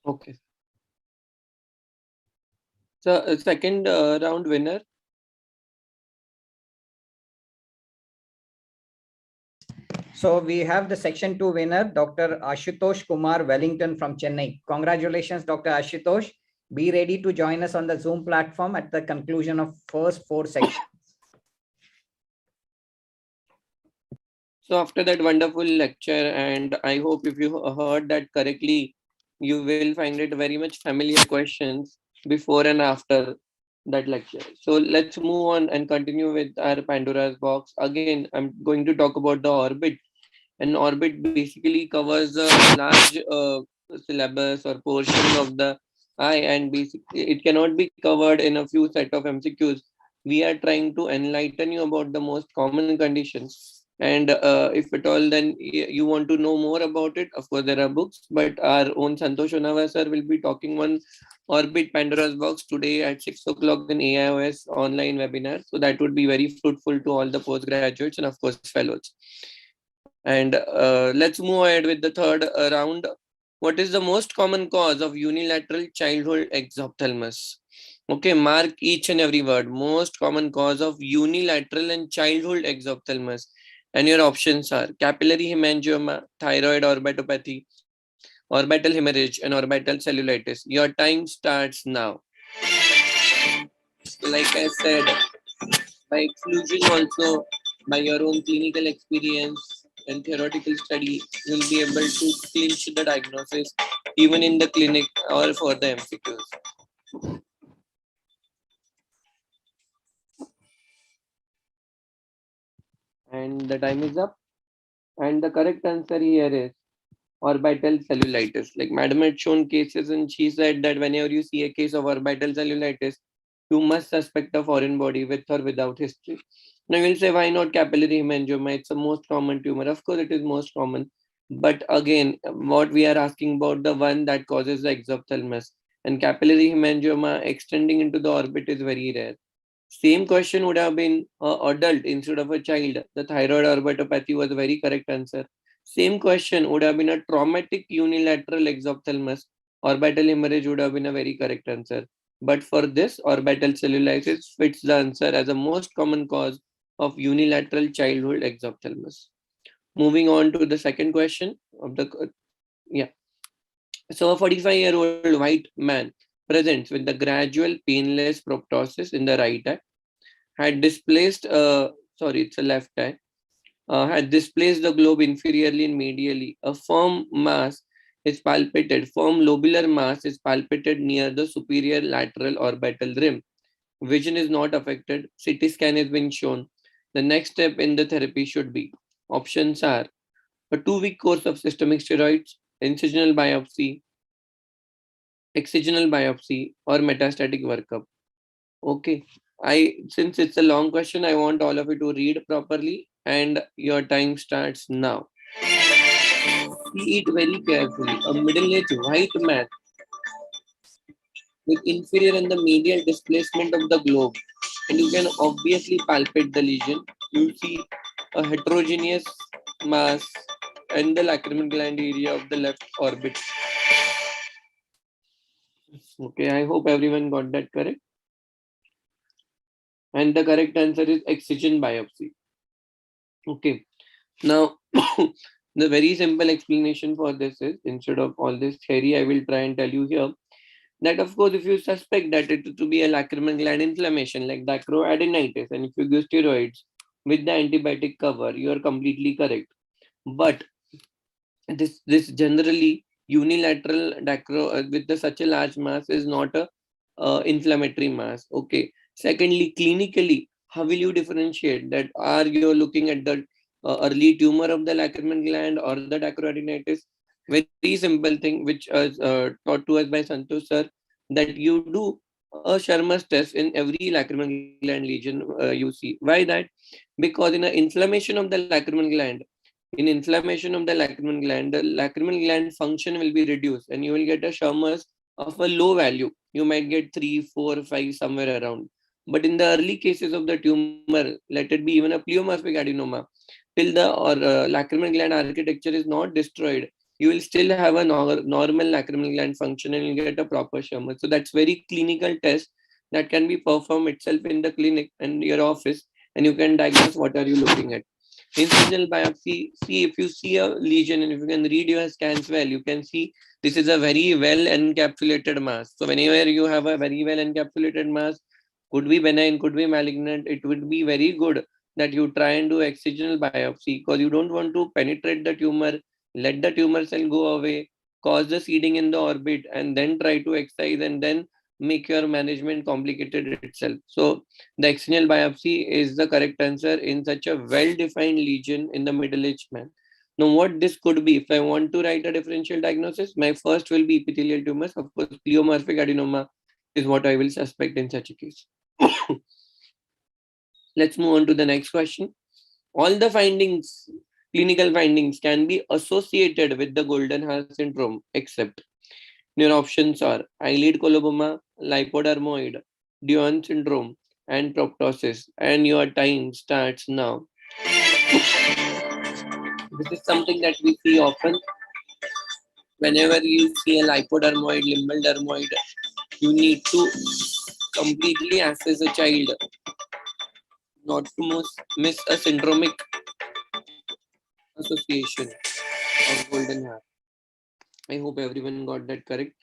Okay. So, second round winner. So we have the section 2 winner, Dr. Ashutosh Kumar Wellington from Chennai. Congratulations, Dr. Ashutosh. Be ready to join us on the Zoom platform at the conclusion of first 4 sections. So after that wonderful lecture, and I hope if you heard that correctly, you will find it very much familiar questions before and after that lecture. So let's move on and continue with our Pandora's box. Again, I'm going to talk about the orbit. And orbit basically covers a large syllabus or portion of the eye, and basically it cannot be covered in a few set of MCQs. We are trying to enlighten you about the most common conditions. And if at all, then you want to know more about it, of course, there are books, but our own Santosh Onava sir will be talking on Orbit Pandora's Box today at 6 o'clock in AIOS online webinar. So that would be very fruitful to all the postgraduates and of course fellows. And let's move ahead with the third round. What is the most common cause of unilateral childhood exophthalmos? Okay, mark each and every word. Most common cause of unilateral and childhood exophthalmos. And your options are capillary hemangioma, thyroid orbitopathy, orbital hemorrhage, and orbital cellulitis. Your time starts now. Like I said, by exclusion also, by your own clinical experience, and theoretical study, you'll be able to clinch the diagnosis even in the clinic or for the MCQs. And the time is up. And the correct answer here is orbital cellulitis. Like madam had shown cases and she said that whenever you see a case of orbital cellulitis, you must suspect a foreign body with or without history. Now you'll say, why not capillary hemangioma? It's the most common tumor. Of course, it is most common. But again, what we are asking about the one that causes the exophthalmos, and capillary hemangioma extending into the orbit is very rare. Same question would have been adult instead of a child. The thyroid orbitopathy was a very correct answer. Same question would have been a traumatic unilateral exophthalmos. Orbital hemorrhage would have been a very correct answer. But for this, orbital cellulitis fits the answer as the most common cause of unilateral childhood exophthalmos. Moving on to the second question of the So a 45-year-old white man presents with the gradual painless proptosis in the right eye had displaced it's a left eye had displaced the globe inferiorly and medially. A firm mass is palpated. Firm lobular mass is palpated near the superior lateral orbital rim. Vision is not affected. CT scan has been shown. The next step in the therapy should be options are a 2-week course of systemic steroids, incisional biopsy, excisional biopsy, or metastatic workup. Okay. Since it's a long question, I want all of you to read properly, and your time starts now. See it very carefully. A middle-aged white man with inferior and the medial displacement of the globe, and you can obviously palpate the lesion. You see a heterogeneous mass and the lacrimal gland area of the left orbit. Okay, I hope everyone got that correct. And the correct answer is excision biopsy. Okay, now the very simple explanation for this is, instead of all this theory, I will try and tell you here that of course if you suspect that it to be a lacrimal gland inflammation like dacroadenitis, and if you give steroids with the antibiotic cover, you are completely correct. But this generally unilateral dacro with such a large mass is not a inflammatory mass. Okay. Secondly, clinically, how will you differentiate that? Are you looking at the early tumor of the lacrimal gland or the dacroadenitis? Very simple thing, which is taught to us by Santosh sir, that you do a Sharma's test in every lacrimal gland lesion you see. Why that? Because in an inflammation of the lacrimal gland, the lacrimal gland function will be reduced, and you will get a Sharma's of a low value. You might get 3, 4, 5 somewhere around. But in the early cases of the tumor, let it be even a pleomorphic adenoma, till the lacrimal gland architecture is not destroyed, you will still have a normal lacrimal gland function and you'll get a proper Sherman. So that's very clinical test that can be performed itself in the clinic and your office, and you can diagnose what are you looking at. Incisional biopsy, see if you see a lesion and if you can read your scans well, you can see this is a very well encapsulated mass. So whenever you have a very well encapsulated mass, could be benign, could be malignant, it would be very good that you try and do excisional biopsy, because you don't want to penetrate the tumor, let the tumor cell go away, cause the seeding in the orbit, and then try to excise and then make your management complicated itself. So the excisional biopsy is the correct answer in such a well-defined lesion in the middle-aged man. Now, what this could be, if I want to write a differential diagnosis, my first will be epithelial tumors. Of course, pleomorphic adenoma is what I will suspect in such a case. Let's move on to the next question. All the findings, clinical findings, can be associated with the golden heart syndrome, except your options are eyelid coloboma, lipodermoid, Duane syndrome, and proptosis. And your time starts now. This is something that we see often. Whenever you see a lipodermoid, limbal dermoid, you need to completely assess a child, not to miss a syndromic association of golden hair. I hope everyone got that correct.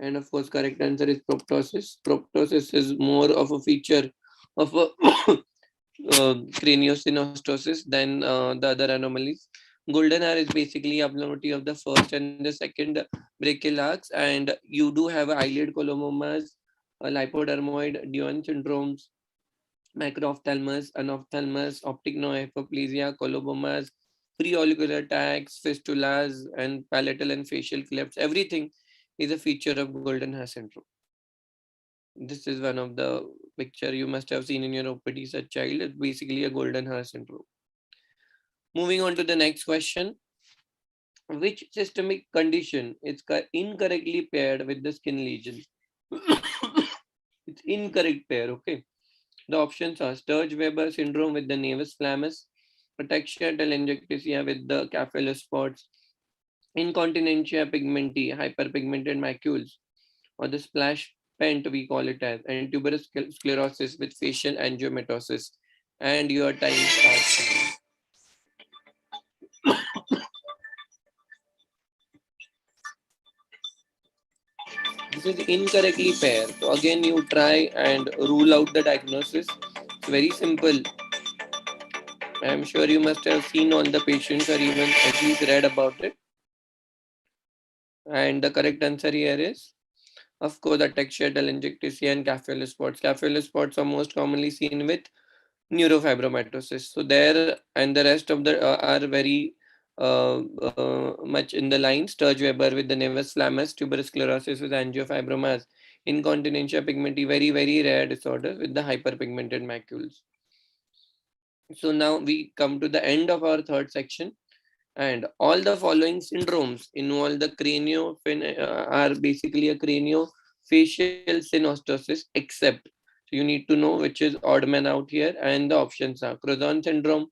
And of course, correct answer is proptosis. Proptosis is more of a feature of a craniosynostosis than the other anomalies. Golden hair is basically abnormality of the first and the second brachial arcs, and you do have eyelid colomomas, lipodermoid Duane syndromes, macrophthalmus, anophthalmus, optic nerve hypoplasia, colobomas, preauricular tags, fistulas, and palatal and facial clefts. Everything is a feature of golden hair syndrome. This is one of the picture you must have seen in your OPD such child. It's basically a golden hair syndrome. Moving on to the next question. Which systemic condition is incorrectly paired with the skin lesion? It's incorrect pair, okay? The options are Sturge-Weber syndrome with the nevus flammus, ataxia telangiectasia with the capillus spots, incontinentia pigmenti, hyperpigmented macules, or the splash pent we call it as, and tuberous sclerosis with facial angiomatosis. And your time starts. This is incorrectly paired. So again, you try and rule out the diagnosis. It's very simple. I am sure you must have seen all the patients or even at least read about it. And the correct answer here is, of course, ataxia telangiectasia and capillus spots. Capillus spots are most commonly seen with neurofibromatosis. So there and the rest of the are very much in the line. Sturge-Weber with the nevus flammus, tuberous sclerosis with angiofibromas, incontinentia pigmenti, very, very rare disorder with the hyperpigmented macules. So now we come to the end of our third section, and all the following syndromes involve the are basically a craniofacial synostosis, except, so you need to know which is odd man out here, and the options are Crozon syndrome,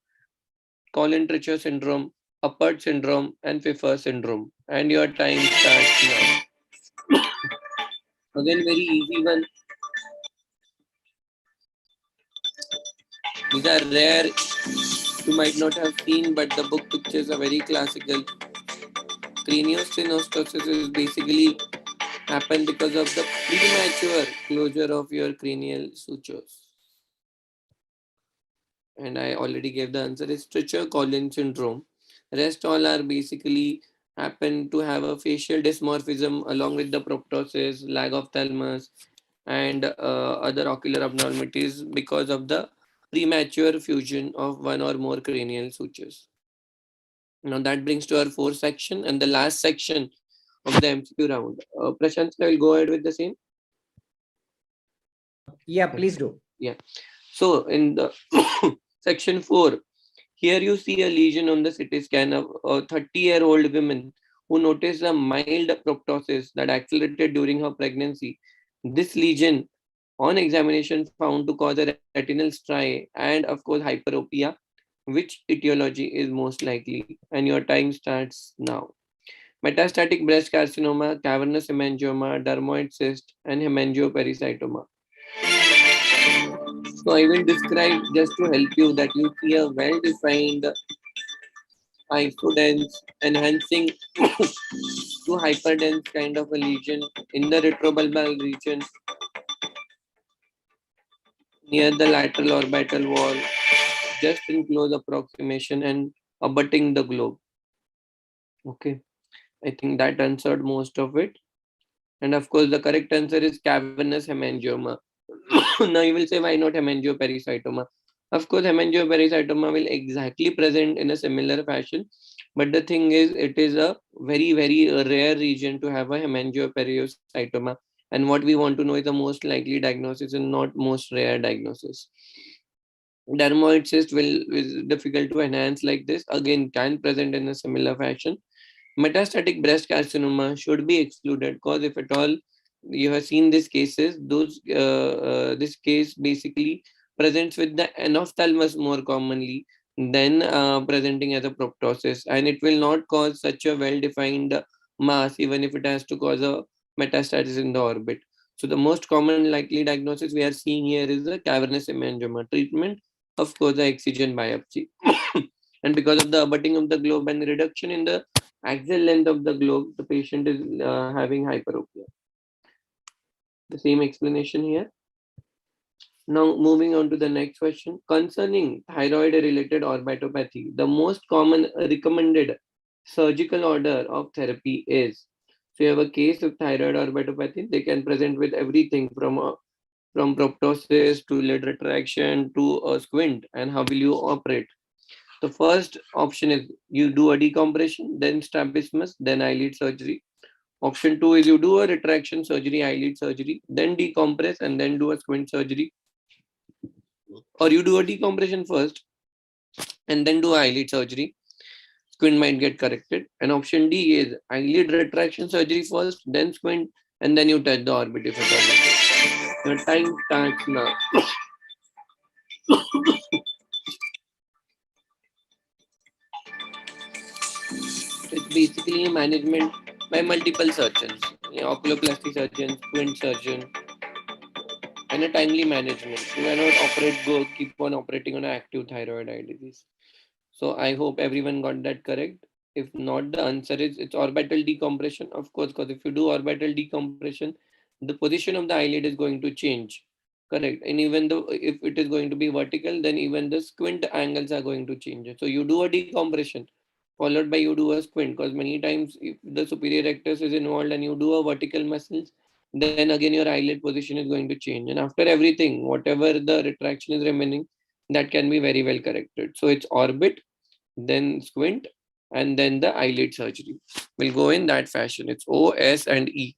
Collin-Treacher syndrome, Uppert syndrome, and Pfeiffer syndrome. And your time starts now. Again, very easy one. These are rare. You might not have seen, but the book pictures are very classical. Craniosynostosis is basically happen because of the premature closure of your cranial sutures. And I already gave the answer. It's Treacher-Collin syndrome. Rest all are basically happen to have a facial dysmorphism along with the proptosis, lag of thalamus, and other ocular abnormalities because of the premature fusion of one or more cranial sutures. Now that brings to our fourth section and the last section of the MCQ round. Prashant, I will go ahead with the same. Yeah, please do. Yeah. So in the section 4, here you see a lesion on the CT scan of a 30-year-old woman who noticed a mild proptosis that accelerated during her pregnancy. This lesion on examination found to cause a retinal striae and of course hyperopia. Which etiology is most likely? And your time starts now. Metastatic breast carcinoma, cavernous hemangioma, dermoid cyst, and hemangiopericytoma. So I will describe just to help you that you see a well-defined hypodense enhancing to hyperdense kind of a lesion in the retrobulbar region near the lateral orbital wall, just in close approximation and abutting the globe. Okay, I think that answered most of it. And of course, the correct answer is cavernous hemangioma. Now you will say, why not hemangiopericytoma? Of course, hemangiopericytoma will exactly present in a similar fashion. But the thing is, it is a very, very rare region to have a hemangiopericytoma. And what we want to know is the most likely diagnosis and not most rare diagnosis. Dermoid cyst is difficult to enhance like this. Again, can present in a similar fashion. Metastatic breast carcinoma should be excluded because if at all you have seen these cases, this case basically presents with the anophthalmus more commonly than presenting as a proptosis, and it will not cause such a well-defined mass even if it has to cause a metastasis in the orbit. So the most common likely diagnosis we are seeing here is the cavernous hemangioma. Treatment, of course, the excision biopsy. And because of the abutting of the globe and the reduction in the axial length of the globe, the patient is having hyperopia. The same explanation here. Now, moving on to the next question. Concerning thyroid-related orbitopathy, the most common recommended surgical order of therapy is, so you have a case of thyroid orbitopathy, they can present with everything from proptosis to lid retraction to a squint. And how will you operate? The first option is you do a decompression, then strabismus, then eyelid surgery. Option 2 is you do a retraction surgery, eyelid surgery, then decompress and then do a squint surgery. Or you do a decompression first and then do eyelid surgery. Squint might get corrected. And option D is eyelid retraction surgery first, then squint, and then you touch the orbit if at all. Your time starts now. It's basically a management by multiple surgeons, oculoplasty surgeon, squint surgeon, and a timely management. You cannot keep on operating on active thyroid eye disease. So I hope everyone got that correct. If not, the answer is it's orbital decompression. Of course, because if you do orbital decompression, the position of the eyelid is going to change. Correct. And even though if it is going to be vertical, then even the squint angles are going to change. So you do a decompression, followed by you do a squint, because many times if the superior rectus is involved and you do a vertical muscles, then again your eyelid position is going to change. And after everything, whatever the retraction is remaining, that can be very well corrected. So it's orbit, then squint, and then the eyelid surgery. We'll go in that fashion. It's O, S, and E.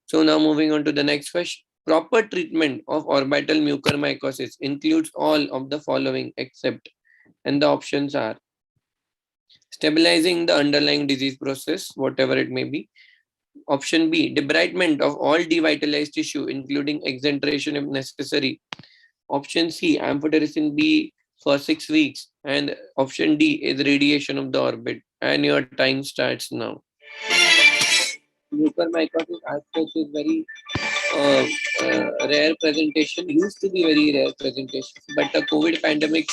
So now moving on to the next question. Proper treatment of orbital mucormycosis includes all of the following except, and the options are stabilizing the underlying disease process, whatever it may be. Option B, debridement of all devitalized tissue, including exenteration if necessary. Option C, amphotericin B for 6 weeks. And option D is radiation of the orbit. And your time starts now. Mucormycosis as such is very rare presentation, used to be very rare presentation, but the COVID pandemic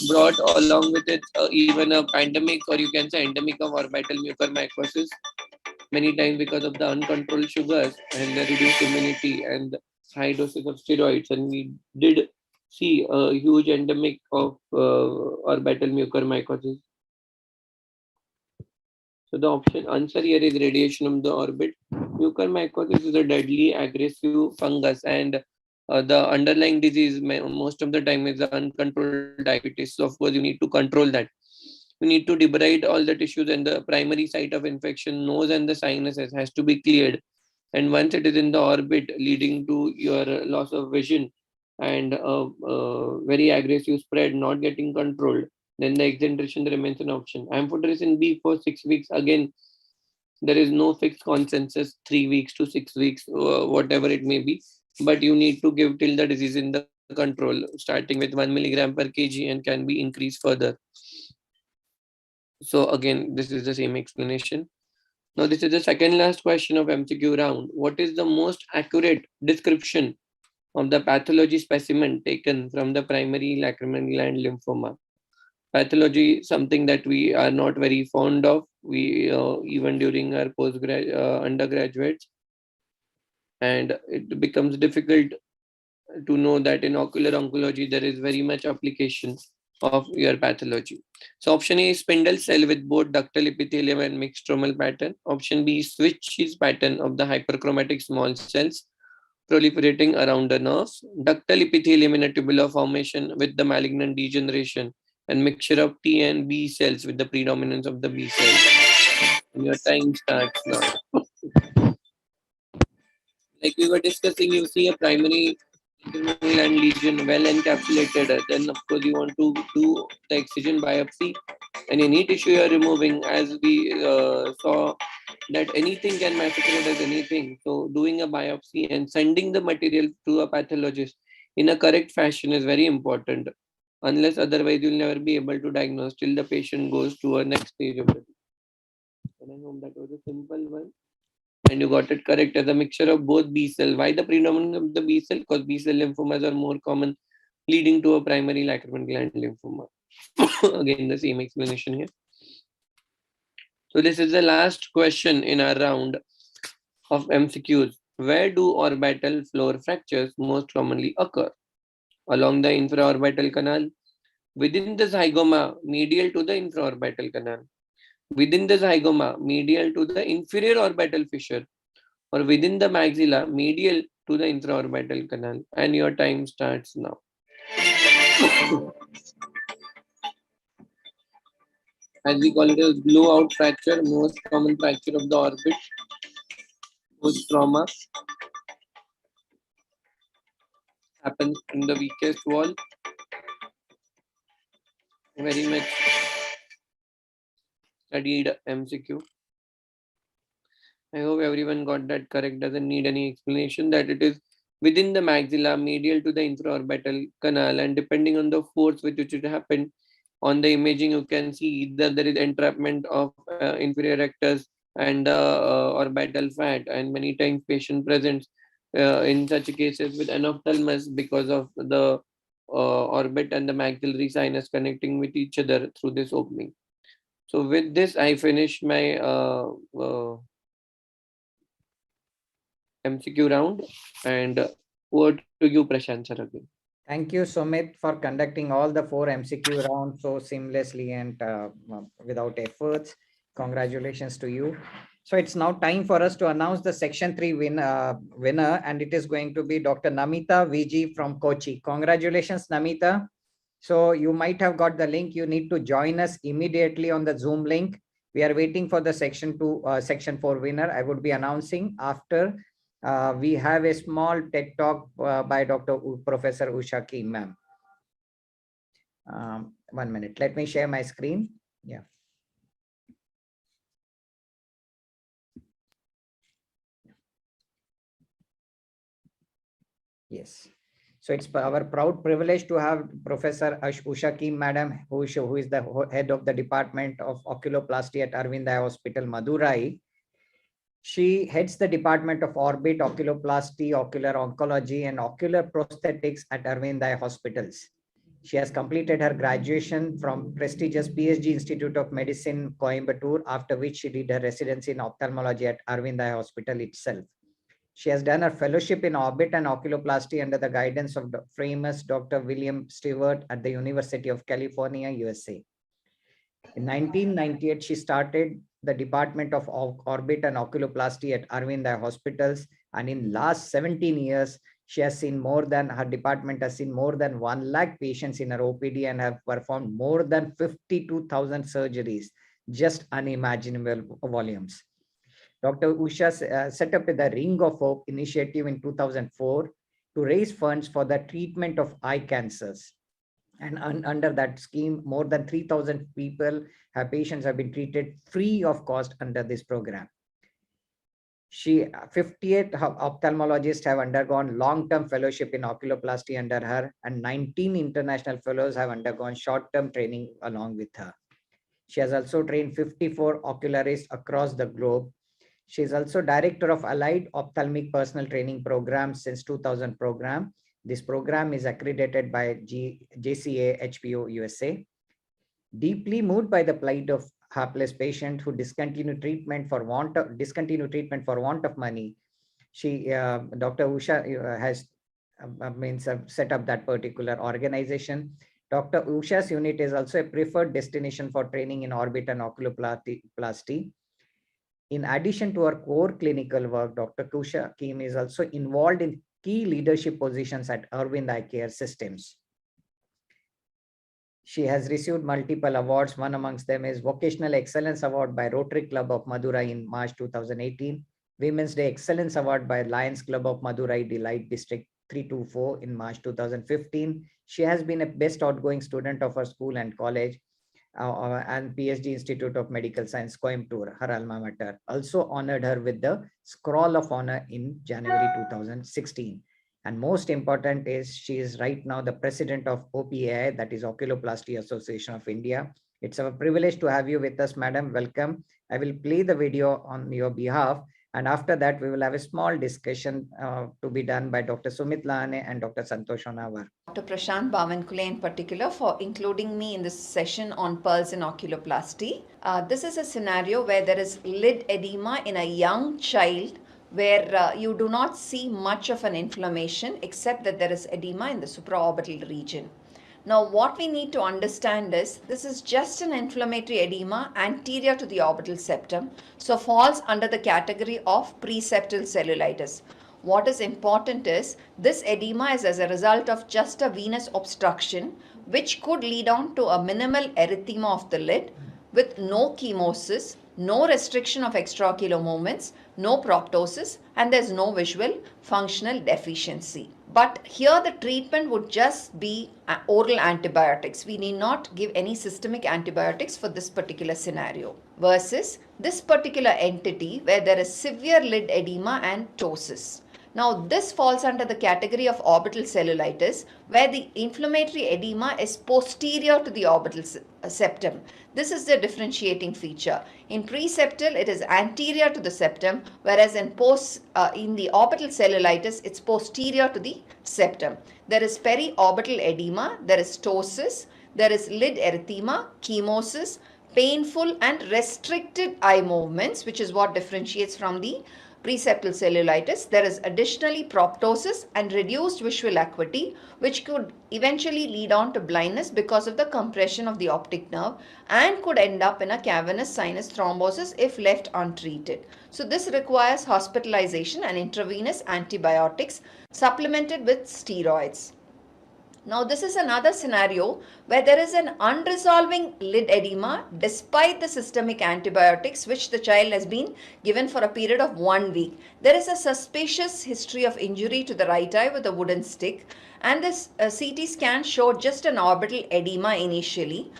brought along with it even a pandemic, or you can say endemic of orbital mucormycosis, many times because of the uncontrolled sugars and the reduced immunity and high doses of steroids. And we did see a huge endemic of orbital mucormycosis. So the option answer here is radiation of the orbit. Mucormycosis is a deadly aggressive fungus, and the underlying disease most of the time is uncontrolled diabetes. So of course you need to control that. You need to debride all the tissues, and the primary site of infection, nose and the sinuses, has to be cleared. And once it is in the orbit, leading to your loss of vision and very aggressive spread not getting controlled, then the exenteration remains an option. Amphotericin B for 6 weeks. Again, there is no fixed consensus, 3 weeks to 6 weeks, whatever it may be. But you need to give till the disease in the control, starting with 1 milligram per kg and can be increased further. So again, this is the same explanation. Now, this is the second last question of MCQ round. What is the most accurate description of the pathology specimen taken from the primary lacrimal gland lymphoma? Pathology, something that we are not very fond of. We even during our undergraduates, and it becomes difficult to know that in ocular oncology there is very much application of your pathology. So option A is spindle cell with both ductal epithelium and mixed stromal pattern. Option B is switch cheese pattern of the hyperchromatic small cells proliferating around the nerves, ductal epithelium in a tubular formation with the malignant degeneration, and mixture of T and B cells with the predominance of the B cells. And your time starts now. Like we were discussing, you see a primary gland lesion well encapsulated, then of course you want to do the excision biopsy, and any tissue you are removing, as we saw that anything can masquerade as anything. So doing a biopsy and sending the material to a pathologist in a correct fashion is very important. Unless otherwise you'll never be able to diagnose till the patient goes to a next stage of it. And I hope that was a simple one. And you got it correct as a mixture of both B cell. Why the predominance of the B cell? Because B cell lymphomas are more common, leading to a primary lacrimal gland lymphoma. Again, the same explanation here. So this is the last question in our round of MCQs. Where do orbital floor fractures most commonly occur? Along the infraorbital canal, within the zygoma, medial to the infraorbital canal, within the zygoma, medial to the inferior orbital fissure, or within the maxilla, medial to the infraorbital canal. And your time starts now. As we call it as blowout fracture, most common fracture of the orbit, post trauma, happens in the weakest wall. Very much studied MCQ. I hope everyone got that correct. Doesn't need any explanation that it is within the maxilla, medial to the infraorbital canal, and depending on the force with which it happened, on the imaging you can see either there is entrapment of inferior rectus and orbital fat, and many times patient presents in such cases with anophthalmos because of the orbit and the maxillary sinus connecting with each other through this opening. So with this, I finish my MCQ round, and over to you, Prashant sir, again. Thank you, Sumit, for conducting all the 4 MCQ rounds so seamlessly and without efforts. Congratulations to you. So it's now time for us to announce the Section 3 winner, and it is going to be Dr. Namita VG from Kochi. Congratulations, Namita. So you might have got the link. You need to join us immediately on the Zoom link. We are waiting for the Section 4 winner. I would be announcing after we have a small TED talk by Professor Usha Kim, ma'am. 1 minute. Let me share my screen. Yeah. Yes. So it's our proud privilege to have Professor Usha Kim, madam, who is the head of the Department of Oculoplasty at Arvind Eye Hospital, Madurai. She heads the Department of Orbit, Oculoplasty, Ocular Oncology, and Ocular Prosthetics at Arvind Eye Hospitals. She has completed her graduation from prestigious PSG Institute of Medicine, Coimbatore, after which she did her residency in ophthalmology at Arvind Eye Hospital itself. She has done her fellowship in orbit and oculoplasty under the guidance of the famous Dr. William Stewart at the University of California, USA. In 1998, she started the Department of Orbit and Oculoplasty at Arvind Eye Hospitals, and in last 17 years, her department has seen more than 1 lakh patients in her OPD and have performed more than 52,000 surgeries, just unimaginable volumes. Dr. Usha set up the Ring of Hope initiative in 2004 to raise funds for the treatment of eye cancers. And under that scheme, more than 3,000 patients have been treated free of cost under this program. 58 ophthalmologists have undergone long-term fellowship in oculoplasty under her, and 19 international fellows have undergone short-term training along with her. She has also trained 54 ocularists across the globe. She is also director of Allied Ophthalmic Personal Training Program since 2000 program. This program is accredited by JCA HPO USA. Deeply moved by the plight of hapless patient who discontinue treatment for want of money, Dr. Usha has set up that particular organization. Dr. Usha's unit is also a preferred destination for training in orbit and oculoplasty. In addition to her core clinical work, Dr. Usha Kim is also involved in key leadership positions at Arvind Eye Care Systems. She has received multiple awards. One amongst them is Vocational Excellence Award by Rotary Club of Madurai in March 2018, Women's Day Excellence Award by Lions Club of Madurai Delight District 324 in March 2015. She has been a best outgoing student of her school and college, and PSG Institute of Medical Science, Coimbatore, her alma mater, also honored her with the Scroll of Honor in January 2016. And most important is she is right now the president of OPAI, that is Oculoplasty Association of India. It's a privilege to have you with us, madam. Welcome. I will play the video on your behalf. And after that, we will have a small discussion to be done by Dr. Sumit Lahane and Dr. Santosh Onawar. Dr. Prashant Bavankule in particular for including me in this session on pearls in oculoplasty. This is a scenario where there is lid edema in a young child where you do not see much of an inflammation except that there is edema in the supraorbital region. Now, what we need to understand is this is just an inflammatory edema anterior to the orbital septum, so falls under the category of preseptal cellulitis. What is important is this edema is as a result of just a venous obstruction, which could lead on to a minimal erythema of the lid with no chemosis, no restriction of extraocular movements, no proptosis, and there's no visual functional deficiency. But here the treatment would just be oral antibiotics. We need not give any systemic antibiotics for this particular scenario. Versus this particular entity where there is severe lid edema and ptosis. Now, this falls under the category of orbital cellulitis, where the inflammatory edema is posterior to the orbital septum. This is the differentiating feature. In preseptal, it is anterior to the septum, whereas in the orbital cellulitis, it's posterior to the septum. There is periorbital edema, there is ptosis, there is lid erythema, chemosis, painful and restricted eye movements, which is what differentiates from the preseptal cellulitis. There is additionally proptosis and reduced visual acuity, which could eventually lead on to blindness because of the compression of the optic nerve and could end up in a cavernous sinus thrombosis if left untreated. So this requires hospitalization and intravenous antibiotics supplemented with steroids. Now, this is another scenario where there is an unresolving lid edema despite the systemic antibiotics which the child has been given for a period of 1 week. There is a suspicious history of injury to the right eye with a wooden stick, and this CT scan showed just an orbital edema initially.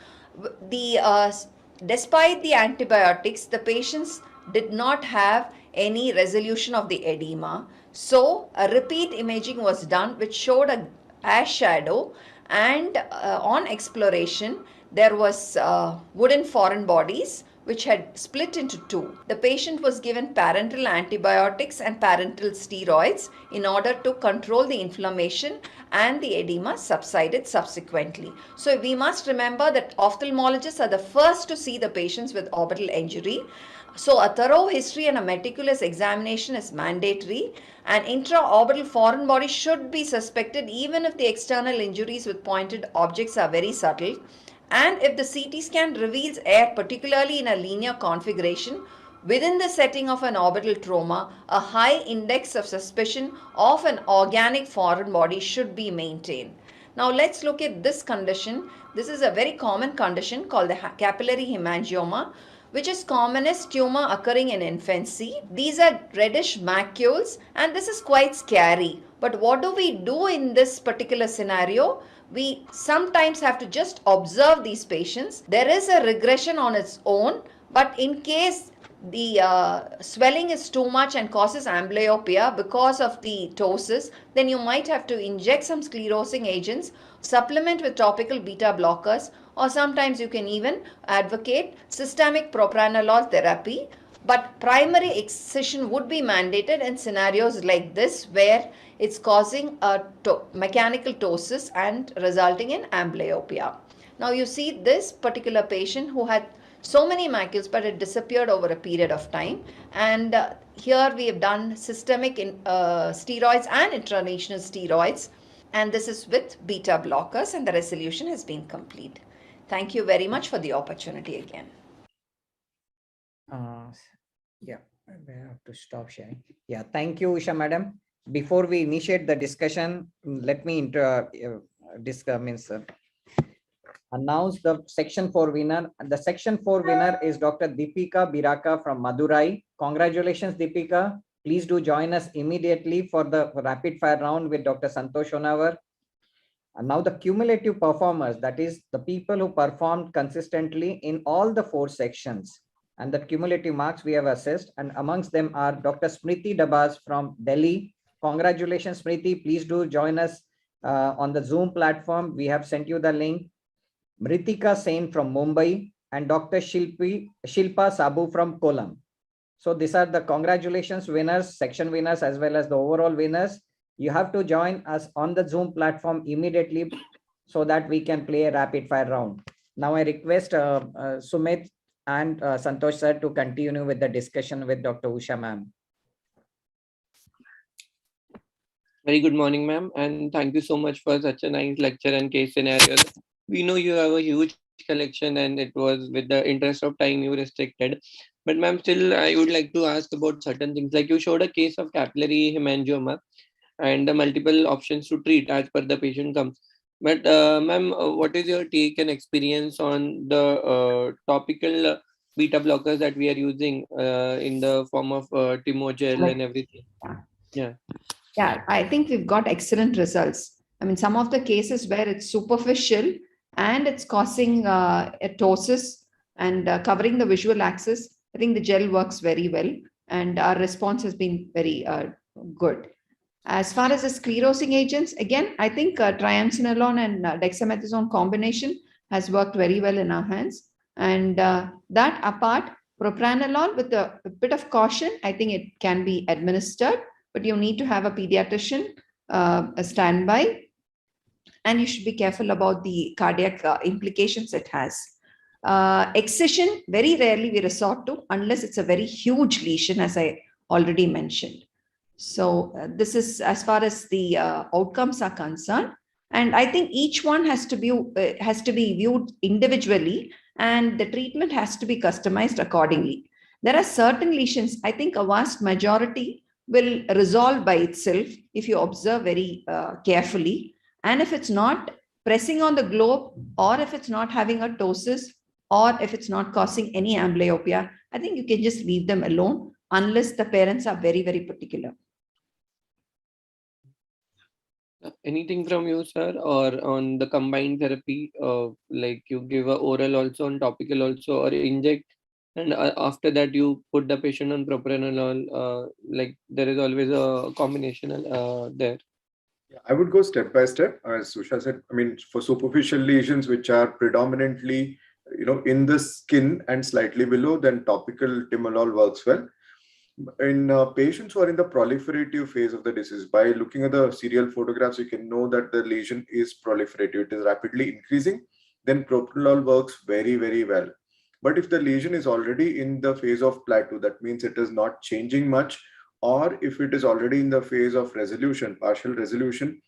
Despite the antibiotics, the patients did not have any resolution of the edema. So, a repeat imaging was done which showed a ash shadow, and on exploration there was wooden foreign bodies which had split into two. The patient was given parenteral antibiotics and parenteral steroids in order to control the inflammation, and the edema subsided subsequently. So we must remember that ophthalmologists are the first to see the patients with orbital injury. So a thorough history and a meticulous examination is mandatory, and intraorbital foreign body should be suspected even if the external injuries with pointed objects are very subtle, and if the CT scan reveals air, particularly in a linear configuration within the setting of an orbital trauma, a high index of suspicion of an organic foreign body should be maintained. Now let's look at this condition. This is a very common condition called the capillary hemangioma, which is commonest tumor occurring in infancy. These are reddish macules, and this is quite scary. But what do we do in this particular scenario? We sometimes have to just observe these patients. There is a regression on its own, but in case the swelling is too much and causes amblyopia because of the ptosis, then you might have to inject some sclerosing agents, supplement with topical beta blockers, or sometimes you can even advocate systemic propranolol therapy. But primary excision would be mandated in scenarios like this, where it's causing a mechanical ptosis and resulting in amblyopia. Now you see this particular patient who had so many macules, but it disappeared over a period of time. And here we have done systemic steroids and intralesional steroids. And this is with beta blockers, and the resolution has been complete. Thank you very much for the opportunity again. Yeah, I have to stop sharing. Yeah, thank you, Usha madam. Before we initiate the discussion, let me announce the section 4 winner. The section 4 winner is Dr. Deepika Biraka from Madurai. Congratulations, Deepika. Please do join us immediately for the rapid fire round with Dr. Santosh Honavar. And now the cumulative performers, that is the people who performed consistently in all the 4 sections, and the cumulative marks we have assessed, and amongst them are Dr. Smriti Dabas from Delhi. Congratulations, Smriti. Please do join us on the Zoom platform. We have sent you the link. Mritika Sen from Mumbai, and Dr. Shilpa Sabu from Kollam. So these are the congratulations winners, section winners, as well as the overall winners. You have to join us on the Zoom platform immediately so that we can play a rapid fire round. Now I request Sumit and Santosh sir to continue with the discussion with Dr. Usha ma'am. Very good morning, ma'am, and thank you so much for such a nice lecture and case scenarios. We know you have a huge collection, and it was with the interest of time you restricted. But ma'am, still, I would like to ask about certain things. Like you showed a case of capillary hemangioma and the multiple options to treat as per the patient comes. But ma'am, what is your take and experience on the topical beta blockers that we are using in the form of Timogel and everything? Yeah. Yeah. Yeah, I think we've got excellent results. I mean, some of the cases where it's superficial and it's causing ptosis and covering the visual axis, I think the gel works very well, and our response has been very good. As far as the sclerosing agents, again, I think triamcinolone and dexamethasone combination has worked very well in our hands. And that apart, propranolol with a bit of caution, I think it can be administered, but you need to have a pediatrician a standby, and you should be careful about the cardiac implications it has. Excision, very rarely we resort to unless it's a very huge lesion, as I already mentioned. So this is as far as the outcomes are concerned, and I think each one has to be viewed individually, and the treatment has to be customized accordingly. There are certain lesions, I think a vast majority will resolve by itself if you observe very carefully, and if it's not pressing on the globe, or if it's not having a ptosis, or if it's not causing any amblyopia, I think you can just leave them alone unless the parents are very, very particular. Anything from you, sir, or on the combined therapy, like you give a oral also and topical also, or inject, and after that you put the patient on propranolol, like there is always a combination there. Yeah, I would go step by step, as Susha said. I mean, for superficial lesions which are predominantly, in the skin and slightly below, then topical timolol works well. In patients who are in the proliferative phase of the disease, by looking at the serial photographs, you can know that the lesion is proliferative. It is rapidly increasing. Then propranolol works very, very well. But if the lesion is already in the phase of plateau, that means it is not changing much, or if it is already in the phase of resolution, partial resolution,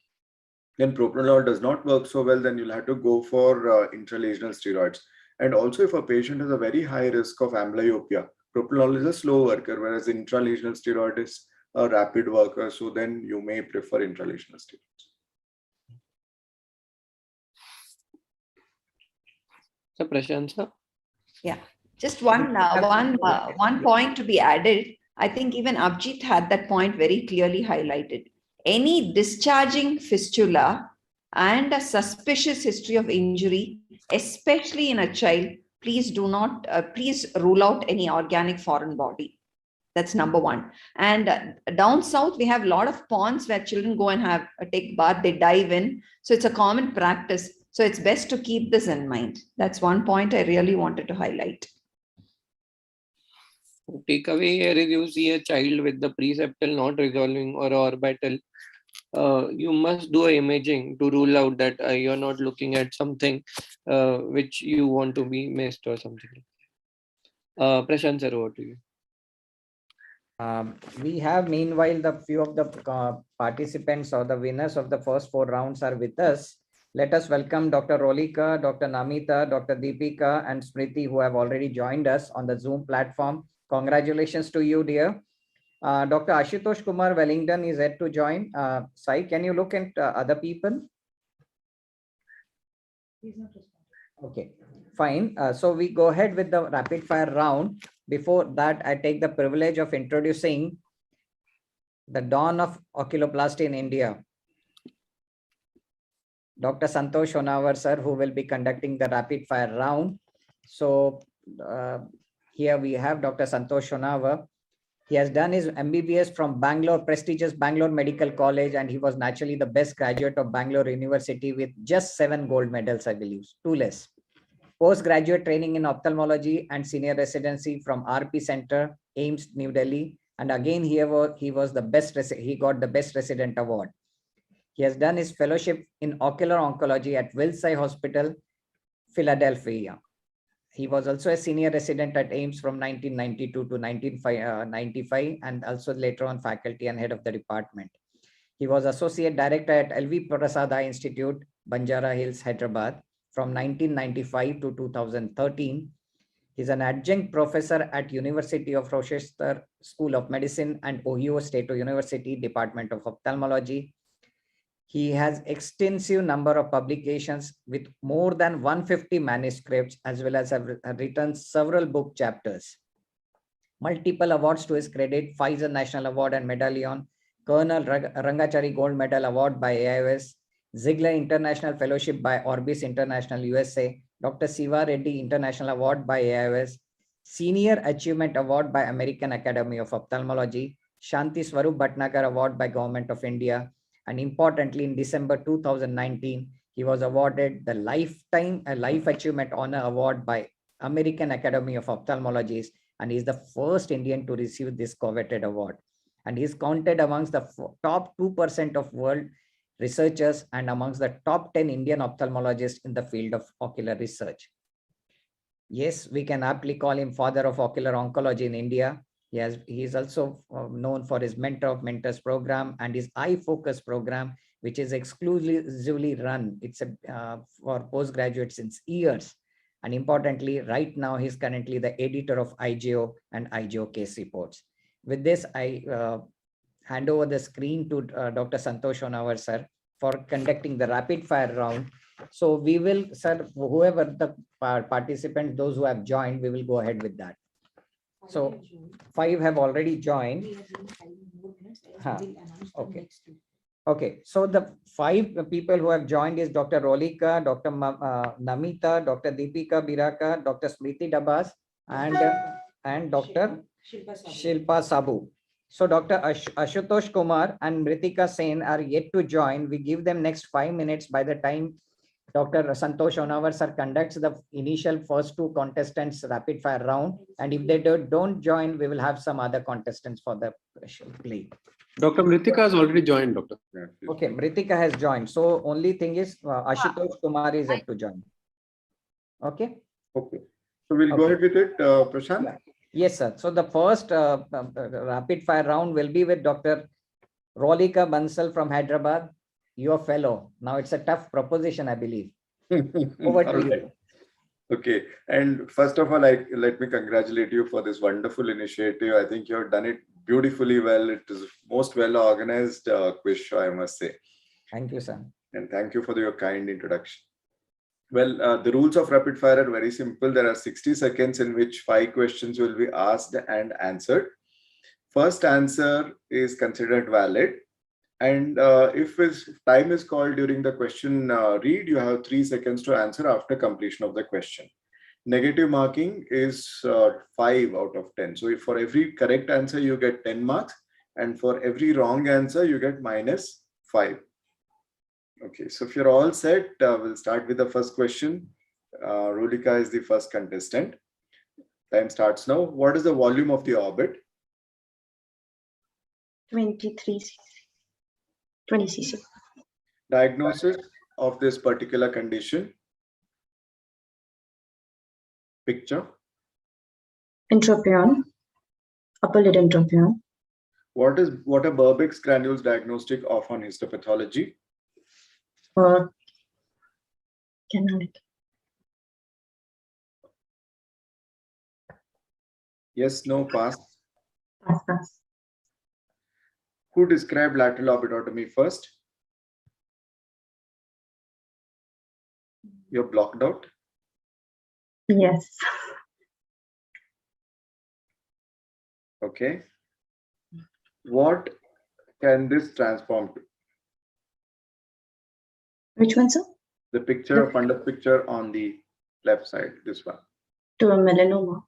then propranolol does not work so well. Then you'll have to go for intralesional steroids. And also, if a patient has a very high risk of amblyopia, propranolol is a slow worker, whereas intralesional steroid is a rapid worker. So then you may prefer intralesional steroids. So Prashant, sir? Yeah, just one point to be added. I think even Abhijit had that point very clearly highlighted. Any discharging fistula and a suspicious history of injury, especially in a child, please do not, please rule out any organic foreign body. That's number one. And down south, we have a lot of ponds where children go and have a take bath, they dive in. So it's a common practice. So it's best to keep this in mind. That's one point I really wanted to highlight. Takeaway here is you see a child with the preseptal not resolving or orbital, you must do a imaging to rule out that you're not looking at something which you want to be missed or something. Prashant sir, over to you. We have meanwhile the few of the participants or the winners of the first 4 rounds are with us. Let us welcome Dr. Rolika, Dr. Namita, Dr. Deepika, and Smriti, who have already joined us on the Zoom platform. Congratulations to you, dear. Dr. Ashutosh Kumar Wellington is yet to join. Sai, can you look at other people? Okay, fine. So we go ahead with the rapid fire round. Before that, I take the privilege of introducing the dawn of oculoplasty in India, Dr. Santosh Honavar, sir, who will be conducting the rapid fire round. So here we have Dr. Santosh Honavar. He has done his MBBS from Bangalore, prestigious Bangalore Medical College, and he was naturally the best graduate of Bangalore University with just 7 gold medals, I believe, 2 less. Postgraduate training in ophthalmology and senior residency from RP Center, AIIMS, New Delhi. And again, he was the best, he got the best resident award. He has done his fellowship in ocular oncology at Wills Eye Hospital, Philadelphia. He was also a senior resident at AIIMS from 1992 to 1995, and also later on faculty and head of the department. He was Associate Director at LV Prasad Eye Institute, Banjara Hills, Hyderabad from 1995 to 2013. He's an adjunct professor at University of Rochester School of Medicine and Ohio State University Department of Ophthalmology. He has extensive number of publications with more than 150 manuscripts, as well as have written several book chapters. Multiple awards to his credit: Pfizer National Award and Medallion, Colonel Rangachari Gold Medal Award by AIOS, Ziegler International Fellowship by Orbis International USA, Dr. Siva Reddy International Award by AIOS, Senior Achievement Award by American Academy of Ophthalmology, Shanti Swarup Bhatnagar Award by Government of India, and importantly, in December 2019, he was awarded the Life Achievement Honor Award by American Academy of Ophthalmology, and is the first Indian to receive this coveted award. And he is counted amongst the top 2% of world researchers and amongst the top 10 Indian ophthalmologists in the field of ocular research. Yes, we can aptly call him father of ocular oncology in India. He is also known for his Mentor of Mentors program and his Eye Focus program, which is exclusively run. It's for postgraduates since years. And importantly, right now, he's currently the editor of IGO and IGO case reports. With this, I hand over the screen to Dr. Santosh Honavar, sir, for conducting the rapid fire round. So we will, sir, whoever the participants, those who have joined, we will go ahead with that. So 5 have already joined. Okay. Okay, so the 5 people who have joined is Dr. Rolika, Dr. Namita, Dr. Deepika Biraka, Dr. Smriti Dabas, and Dr. Shilpa Sabu. So Dr. Ashutosh Kumar and Mritika Sen are yet to join. We give them next 5 minutes. By the time Dr. Santosh Honavar sir conducts the initial first 2 contestants rapid fire round, and if they don't join, we will have some other contestants for the play. Dr. Mritika has already joined, Doctor. Okay, Mritika has joined. So only thing is Ashutosh Kumar is yet to join. Okay. Okay. So we'll go ahead with it, Prashant. Yeah. Yes, sir. So the first rapid fire round will be with Dr. Rolika Bansal from Hyderabad, your fellow. Now it's a tough proposition, I believe. Over to you. Okay. And first of all, let me congratulate you for this wonderful initiative. I think you have done it beautifully well. It is most well organized quiz show, I must say. Thank you, sir. And thank you for your kind introduction. Well, the rules of rapid fire are very simple. There are 60 seconds in which 5 questions will be asked and answered. First answer is considered valid. And if time is called during the question read, you have 3 seconds to answer after completion of the question. Negative marking is 5 out of 10. So if for every correct answer, you get 10 marks. And for every wrong answer, you get -5. Okay, so if you're all set, we'll start with the first question. Rolika is the first contestant. Time starts now. What is the volume of the orbit? 23 cc. 20 cc. Diagnosis of this particular condition? Picture. Entropion. Upper lid entropion. What are Berbeck's granules diagnostic of on histopathology? Canalic. Yes, no, pass. Pass. Who described lateral orbitotomy first? You're blocked out. Yes. Okay. What can this transform to? Which one, sir? The picture, fundus picture on the left side, this one. To a melanoma.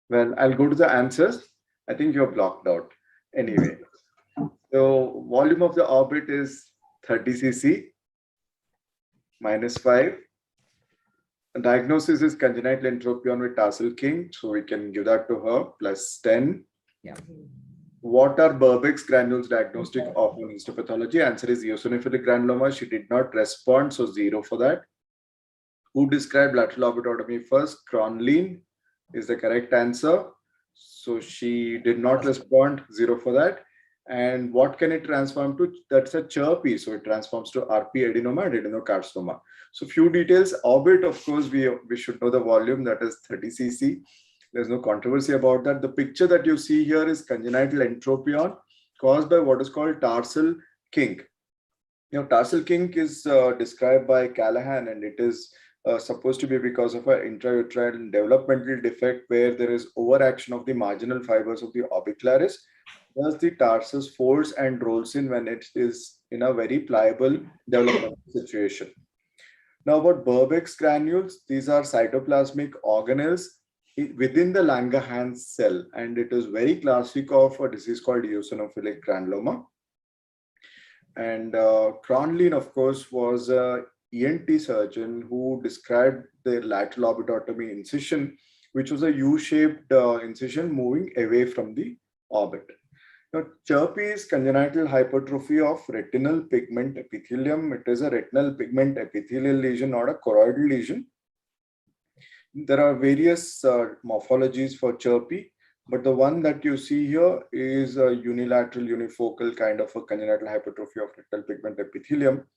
Well, I'll go to the answers. I think you're blocked out. Anyway, so volume of the orbit is 30 cc, -5. The diagnosis is congenital entropion with tarsal king, so we can give that to her, +10. Yeah. What are Berbeck's granules diagnostic of on histopathology? Answer is eosinophilic granuloma. She did not respond, so 0 for that. Who described lateral orbitotomy first? Cronlin is the correct answer. So she did not respond, 0 for that. And what can it transform to? That's a chirpy. So it transforms to RP adenoma and adenocarcinoma. So few details. Orbit, of course, we should know the volume, that is 30 cc. There's no controversy about that. The picture that you see here is congenital entropion caused by what is called tarsal kink. Tarsal kink is described by Callahan, and it is supposed to be because of an intrauterine developmental defect where there is overaction of the marginal fibers of the orbicularis. Thus, the tarsus folds and rolls in when it is in a very pliable developmental situation. Now, about Burbeck's granules, these are cytoplasmic organelles within the Langerhans cell, and it is very classic of a disease called eosinophilic granuloma. And Cronlin, of course, was a ENT surgeon who described the lateral orbitotomy incision, which was a U-shaped incision moving away from the orbit. Now, chirpy is congenital hypertrophy of retinal pigment epithelium. It is a retinal pigment epithelial lesion, not a choroidal lesion. There are various morphologies for chirpy, but the one that you see here is a unilateral unifocal kind of a congenital hypertrophy of retinal pigment epithelium,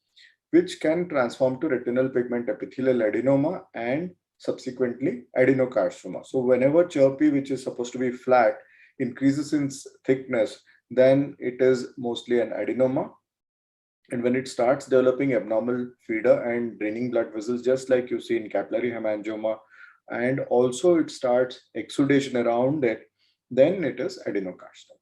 which can transform to retinal pigment epithelial adenoma and subsequently adenocarcinoma. So whenever chirpy, which is supposed to be flat, increases in thickness, then it is mostly an adenoma. And when it starts developing abnormal feeder and draining blood vessels, just like you see in capillary hemangioma, and also it starts exudation around it, then it is adenocarcinoma.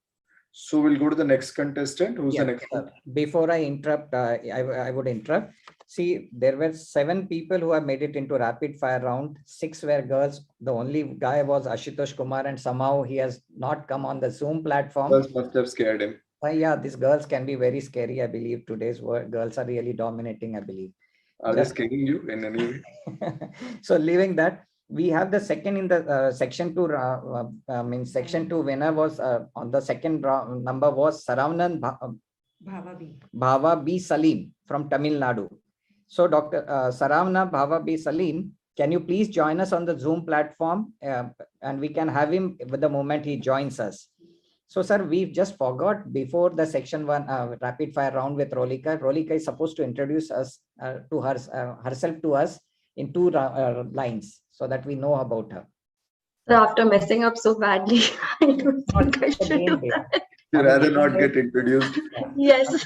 So we'll go to the next contestant. Who's the next one? Before I interrupt, I would interrupt. See, there were 7 people who have made it into rapid fire round. 6 were girls. The only guy was Ashutosh Kumar, and somehow he has not come on the Zoom platform. Girls must have scared him. Yeah, these girls can be very scary, I believe. Today's girls are really dominating, I believe. Are they scaring you in any way? So leaving that, we have the second in the section 2. Section 2 winner was on the second number was Saravanan Bhava B. Salim from Tamil Nadu. So Dr. Saravana Bhava B. Salim, can you please join us on the Zoom platform, and we can have him with the moment he joins us. So sir, we've just forgot before the section 1 rapid fire round with Rolika. Rolika is supposed to introduce us to herself to us in 2 lines so that we know about her. So after messing up so badly, I don't think I should do that. You'd rather not get introduced. Yes.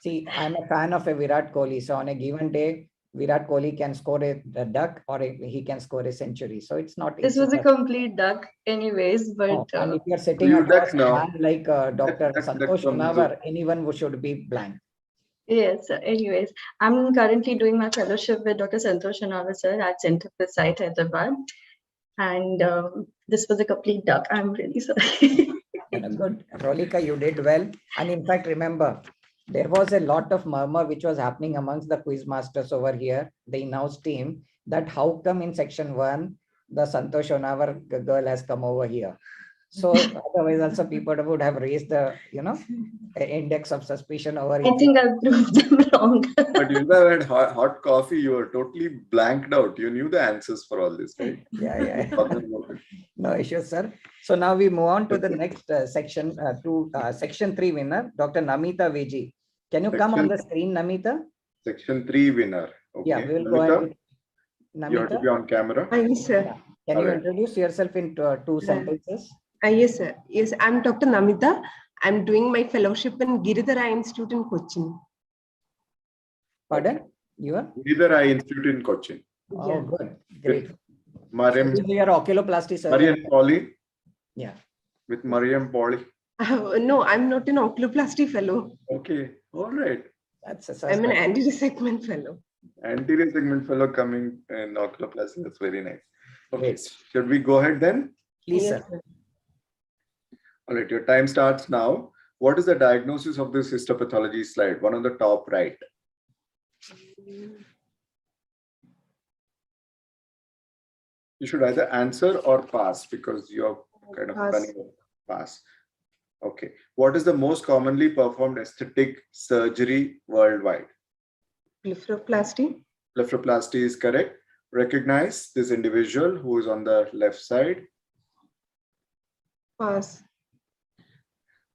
See, I'm a fan of a Virat Kohli. So on a given day, Virat Kohli can score a duck or he can score a century. So it's not. This was a complete duck anyways, but... and if you're sitting across a man like Dr. Santosh Unawar, anyone who should be blank. Yes, anyways, I'm currently doing my fellowship with Dr. Santosh Unawar sir at Center for Sight, Hyderabad. And this was a complete duck. I'm really sorry. Good. Rolika, you did well. And in fact, remember, there was a lot of murmur which was happening amongst the quiz masters over here, the in-house team, that how come in section 1, the Santosh Unawar girl has come over here. So otherwise also people would have raised the, index of suspicion over here. I think I proved them wrong. But you have had hot coffee, you were totally blanked out. You knew the answers for all this, right? Yeah. No issues, sir. So now we move on to the next section, section 3 winner, Dr. Namita Viji. Can you come on the screen, Namita? Section 3 winner. Okay. Yeah, we will go ahead with Namita. You have to be on camera. Yes, sir. Can you introduce yourself in 2 sentences? Yes, sir. Yes, I'm Dr. Namita. I'm doing my fellowship in Giridhara Institute in Cochin. Pardon? You are? Giridhara Institute in Cochin. Oh, good. Great. Mariam. So you are oculoplasty surgeon. Mariam Pauli. Yeah. With Mariam Pauli. No, I'm not an oculoplasty fellow. Okay. All right. I'm an anterior segment fellow. Anterior segment fellow coming in oculoplasty. That's very nice. Okay. Should we go ahead then? Please, Yes, sir. All right. Your time starts now. What is the diagnosis of this histopathology slide? One on the top right. You should either answer or pass because you're kind of running pass. Okay. What is the most commonly performed aesthetic surgery worldwide? Blepharoplasty. Blepharoplasty is correct. Recognize this individual who is on the left side. Pass.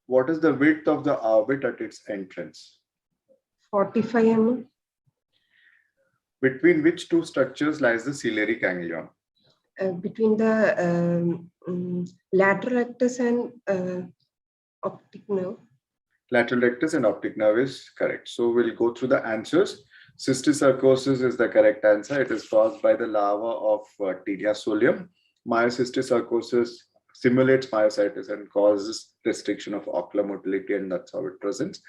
What is the width of the orbit at its entrance? 45 mm. Between which two structures lies the ciliary ganglion? Between the lateral rectus and optic nerve. Lateral rectus and optic nerve is correct. So we'll go through the answers. Cysticercosis is the correct answer. It is caused by the larva of Taenia solium. Myocysticercosis simulates myositis and causes restriction of ocular motility, and that's how it presents.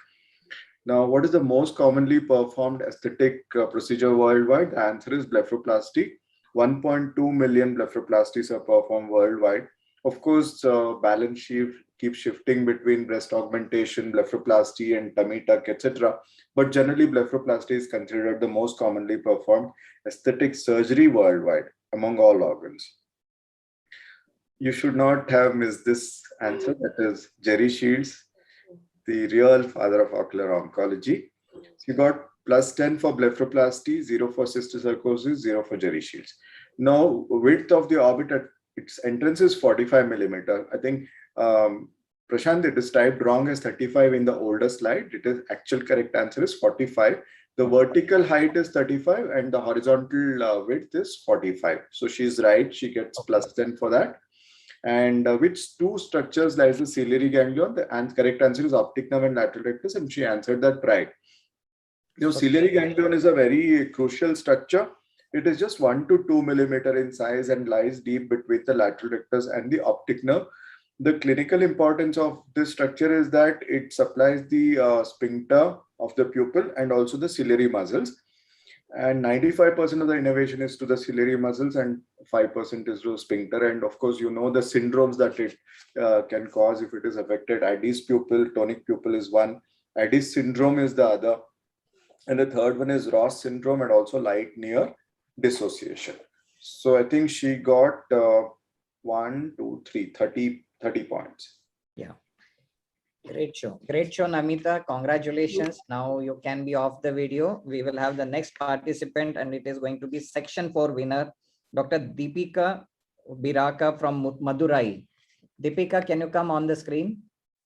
Now, what is the most commonly performed aesthetic procedure worldwide? The answer is blepharoplasty. 1.2 million blepharoplasties are performed worldwide. Of course, balance sheet keeps shifting between breast augmentation, blepharoplasty, and tummy tuck, etc. But generally, blepharoplasty is considered the most commonly performed aesthetic surgery worldwide among all organs. You should not have missed this answer. That is Jerry Shields, the real father of ocular oncology. So you got +10 for blepharoplasty, 0 for cysticercosis, 0 for Jerry Shields. Now, width of the orbit at its entrance is 45 millimeter. I think Prashant, it is typed wrong as 35 in the older slide. It is actual correct answer is 45. The vertical height is 35 and the horizontal width is 45. So she's right. She gets +10 for that. And which two structures lies the ciliary ganglion? The correct answer is optic nerve and lateral rectus, and she answered that right. You know, ciliary ganglion is a very crucial structure. It is just 1 to 2 millimeter in size and lies deep between the lateral rectus and the optic nerve. The clinical importance of this structure is that it supplies the sphincter of the pupil and also the ciliary muscles. And 95% of the innervation is to the ciliary muscles and 5% is to sphincter. And of course, you know the syndromes that it can cause if it is affected. Addy's pupil, tonic pupil is one. Addy's syndrome is the other. And the third one is Ross syndrome and also light near dissociation. So I think she got 30 points. Yeah. Great show. Great show, Namita. Congratulations. Now you can be off the video. We will have the next participant and it is going to be section 4 winner, Dr. Deepika Biraka from Madurai. Deepika, can you come on the screen?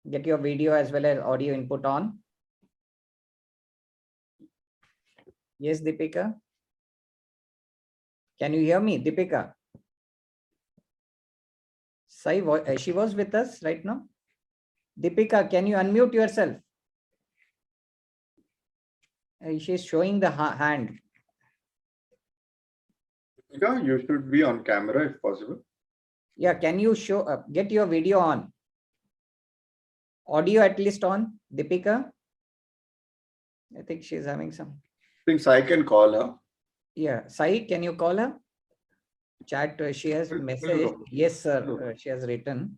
Get your video as well as audio input on. Yes, Deepika. Can you hear me, Deepika? Sai, she was with us right now. Deepika, can you unmute yourself? She's showing the hand. Deepika, you should be on camera if possible. Yeah, can you show get your video on? Audio at least on, Deepika? I think she's having some. I think Sai can call her. Yeah, Sai, can you call her? Chat, she has messaged. Yes, sir, she has written.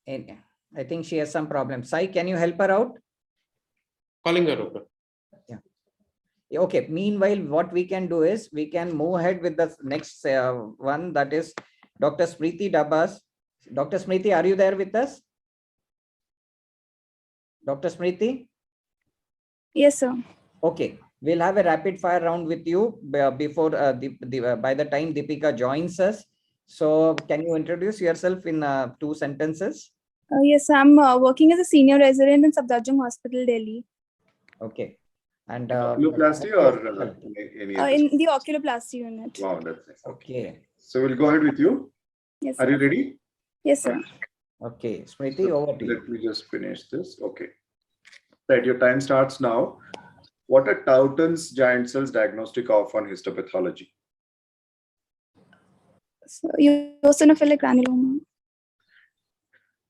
And I think she has some problem. Sai, can you help her out? Calling her, doctor. Yeah. Okay. Meanwhile, what we can do is we can move ahead with the next one, that is Dr. Smriti Dabas. Dr. Smriti, are you there with us? Dr. Smriti? Yes, sir. Okay. We'll have a rapid fire round with you before by the time Deepika joins us. So can you introduce yourself in 2 sentences? Yes, I'm working as a senior resident in Safdarjung Hospital, Delhi. Okay. And oculoplasty or any in the oculoplasty unit. Wow, that's nice. Okay. So we'll go ahead with you. Yes, Are sir. you ready? Yes, sir. Okay. Smriti, over to you. Let me just finish this. Okay. Right, your time starts now. What are Tauton's giant cells diagnostic of on histopathology? So, eosinophilic granuloma.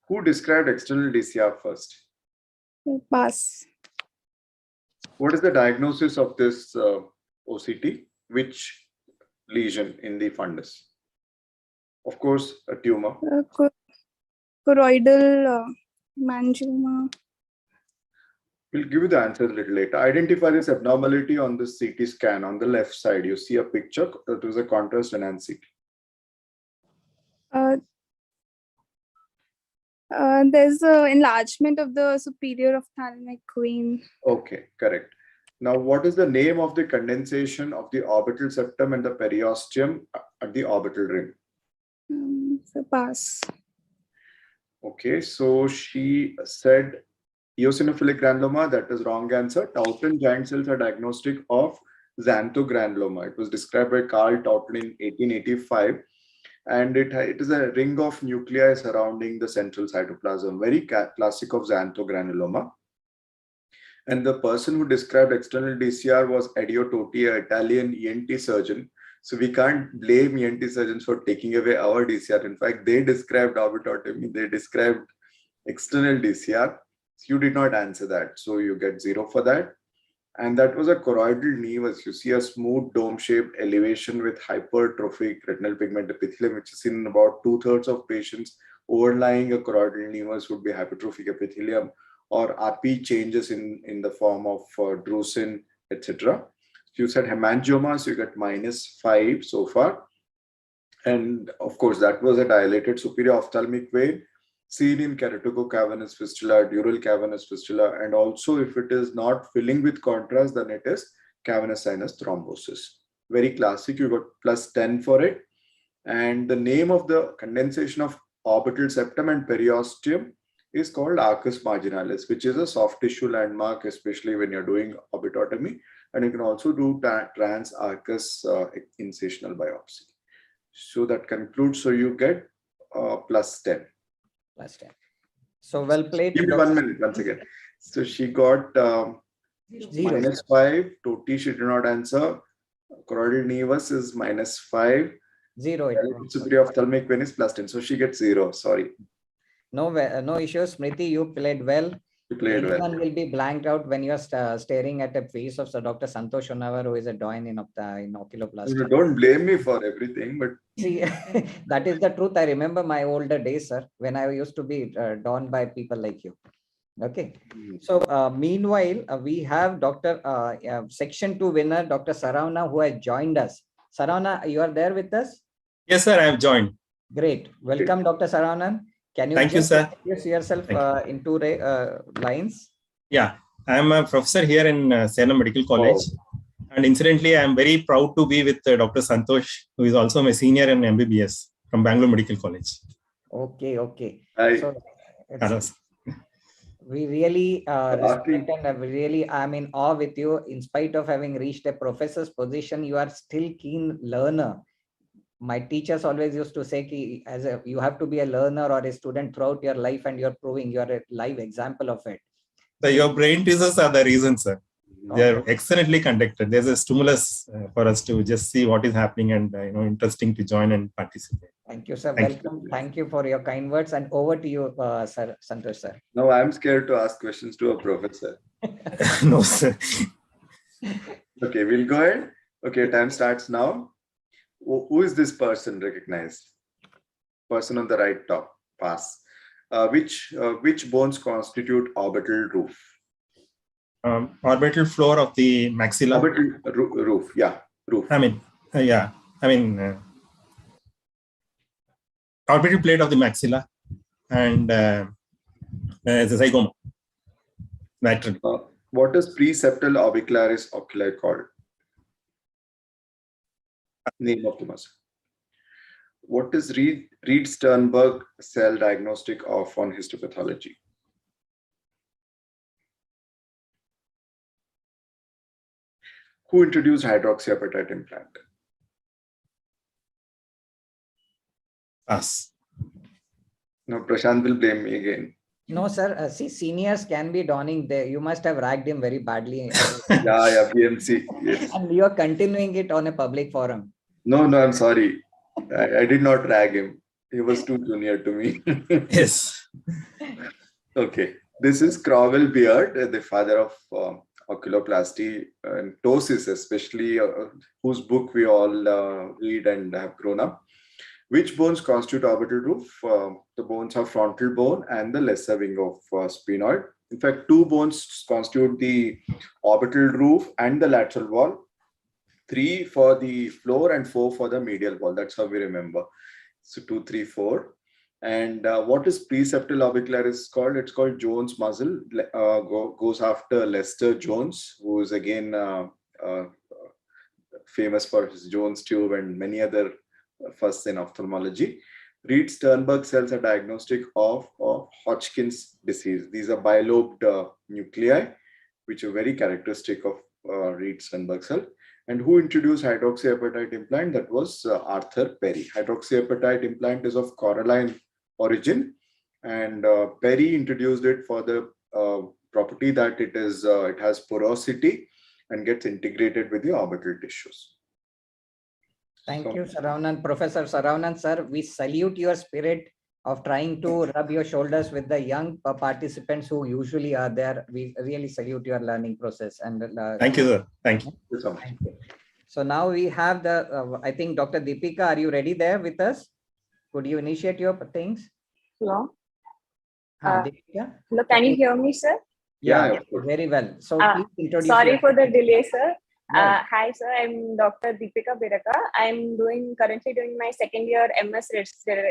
Who described external DCR first? Pass. What is the diagnosis of this OCT? Which lesion in the fundus? Of course, a tumor. Choroidal hemangioma. We'll give you the answer a little later. Identify this abnormality on the CT scan. On the left side, you see a picture. That is a contrast enhanced CT. There's an enlargement of the superior ophthalmic vein. Okay, correct. Now, what is the name of the condensation of the orbital septum and the periosteum at the orbital ring? So pass. Okay, so she said eosinophilic granuloma. That is wrong answer. Taunton giant cells are diagnostic of xanthogranuloma. It was described by Carl Taunton in 1885, and it is a ring of nuclei surrounding the central cytoplasm, very classic of xanthogranuloma. And the person who described external DCR was Edio Totti, an Italian ENT surgeon. So we can't blame ENT surgeons for taking away our DCR. In fact, they described orbitotomy, they described external DCR. You did not answer that. So you get 0 for that. And that was a choroidal nevus. You see a smooth dome-shaped elevation with hypertrophic retinal pigment epithelium, which is seen in about 2/3 of patients. Overlying a choroidal nevus would be hypertrophic epithelium or RP changes in the form of drusen, etc. You said hemangioma, so you get -5 so far. And of course, that was a dilated superior ophthalmic vein seen in keratocavernous fistula, dural cavernous fistula, and also if it is not filling with contrast, then it is cavernous sinus thrombosis. Very classic, you got +10 for it. And the name of the condensation of orbital septum and periosteum is called arcus marginalis, which is a soft tissue landmark, especially when you're doing orbitotomy. And you can also do trans arcus incisional biopsy. So that concludes. So you get +10. +10. So well played. Give me 1 minute once again. So she got Zero. -5. Totti, she did not answer. Choroidal nevus is -5. 0. Superior ophthalmic vein is +10. So she gets 0. Sorry. No issues. Smriti, you played well. You played well. Anyone will be blanked out when you're staring at the face of Dr. Santosh Honavar, who is a doyen in oculoplasty. Don't blame me for everything, but see, that is the truth. I remember my older days, sir, when I used to be donned by people like you. Okay. So meanwhile, we have Dr. Section 2 winner, Dr. Saravana, who has joined us. Saravana, you are there with us? Yes, sir, I have joined. Great. Welcome, Dr. Saravana. Can you Thank you, sir. introduce yourself in 2 lines? Yeah, I am a professor here in Salem Medical College. And incidentally, I am very proud to be with Dr. Santosh, who is also my senior in MBBS from Bangalore Medical College. Okay, okay. Hi. So we really respect and really I'm in awe with you. In spite of having reached a professor's position, you are still keen learner. My teachers always used to say you have to be a learner or a student throughout your life, and you're proving you're a live example of it. So your brain teasers are the reason, sir. They are excellently conducted. There's a stimulus for us to just see what is happening and interesting to join and participate. Thank you, sir. Welcome. Thank you for your kind words, and over to you, sir, Santosh, sir. No, I'm scared to ask questions to a professor. No, sir. Okay, we'll go ahead. Okay, time starts now. Who is this person recognized? Person on the right top, pass. Which bones constitute orbital roof? Orbital floor of the maxilla. Orbital roof, yeah, roof. Orbital plate of the maxilla and the zygoma. Lateral. What is preseptal orbicularis oculi called? Name of the muscle. What is Reed-Sternberg cell diagnostic of on histopathology? Who introduced hydroxyapatite implant? Us. No, Prashant will blame me again. No, sir. See, seniors can be donning there. You must have ragged him very badly. Yeah, BMC. Yes. And you are continuing it on a public forum. No, I'm sorry. I did not rag him. He was too junior to me. Yes. Okay. This is Crowell Beard, the father of oculoplasty and ptosis, especially, whose book we all read and have grown up. Which bones constitute orbital roof? The bones are frontal bone and the lesser wing of sphenoid. In fact, 2 bones constitute the orbital roof and the lateral wall. 3 for the floor and 4 for the medial wall. That's how we remember. So 2, 3, 4. And what is preseptal orbicularis called? It's called Jones muscle. Goes after Lester Jones, who is again famous for his Jones tube and many other firsts in ophthalmology. Reed-Sternberg cells are diagnostic of Hodgkin's disease. These are bilobed nuclei, which are very characteristic of Reed-Sternberg cell. And who introduced hydroxyapatite implant? That was Arthur Perry. Hydroxyapatite implant is of coralline origin, and Perry introduced it for the property that it has porosity and gets integrated with the orbital tissues. Thank you, Saravanan. Professor Saravanan, sir, we salute your spirit of trying to rub your shoulders with the young participants who usually are there. We really salute your learning process. And Thank you, sir. Thank you. Thank you. So now we have the, I think, Dr. Deepika, are you ready there with us? Could you initiate your things? Hello. Deepika? Hello, can you hear me, sir? Yeah, very well. So please introduce. Sorry yourself. for the delay, sir. No. Hi, sir. I'm Dr. Deepika Biraka. I'm currently doing my second year MS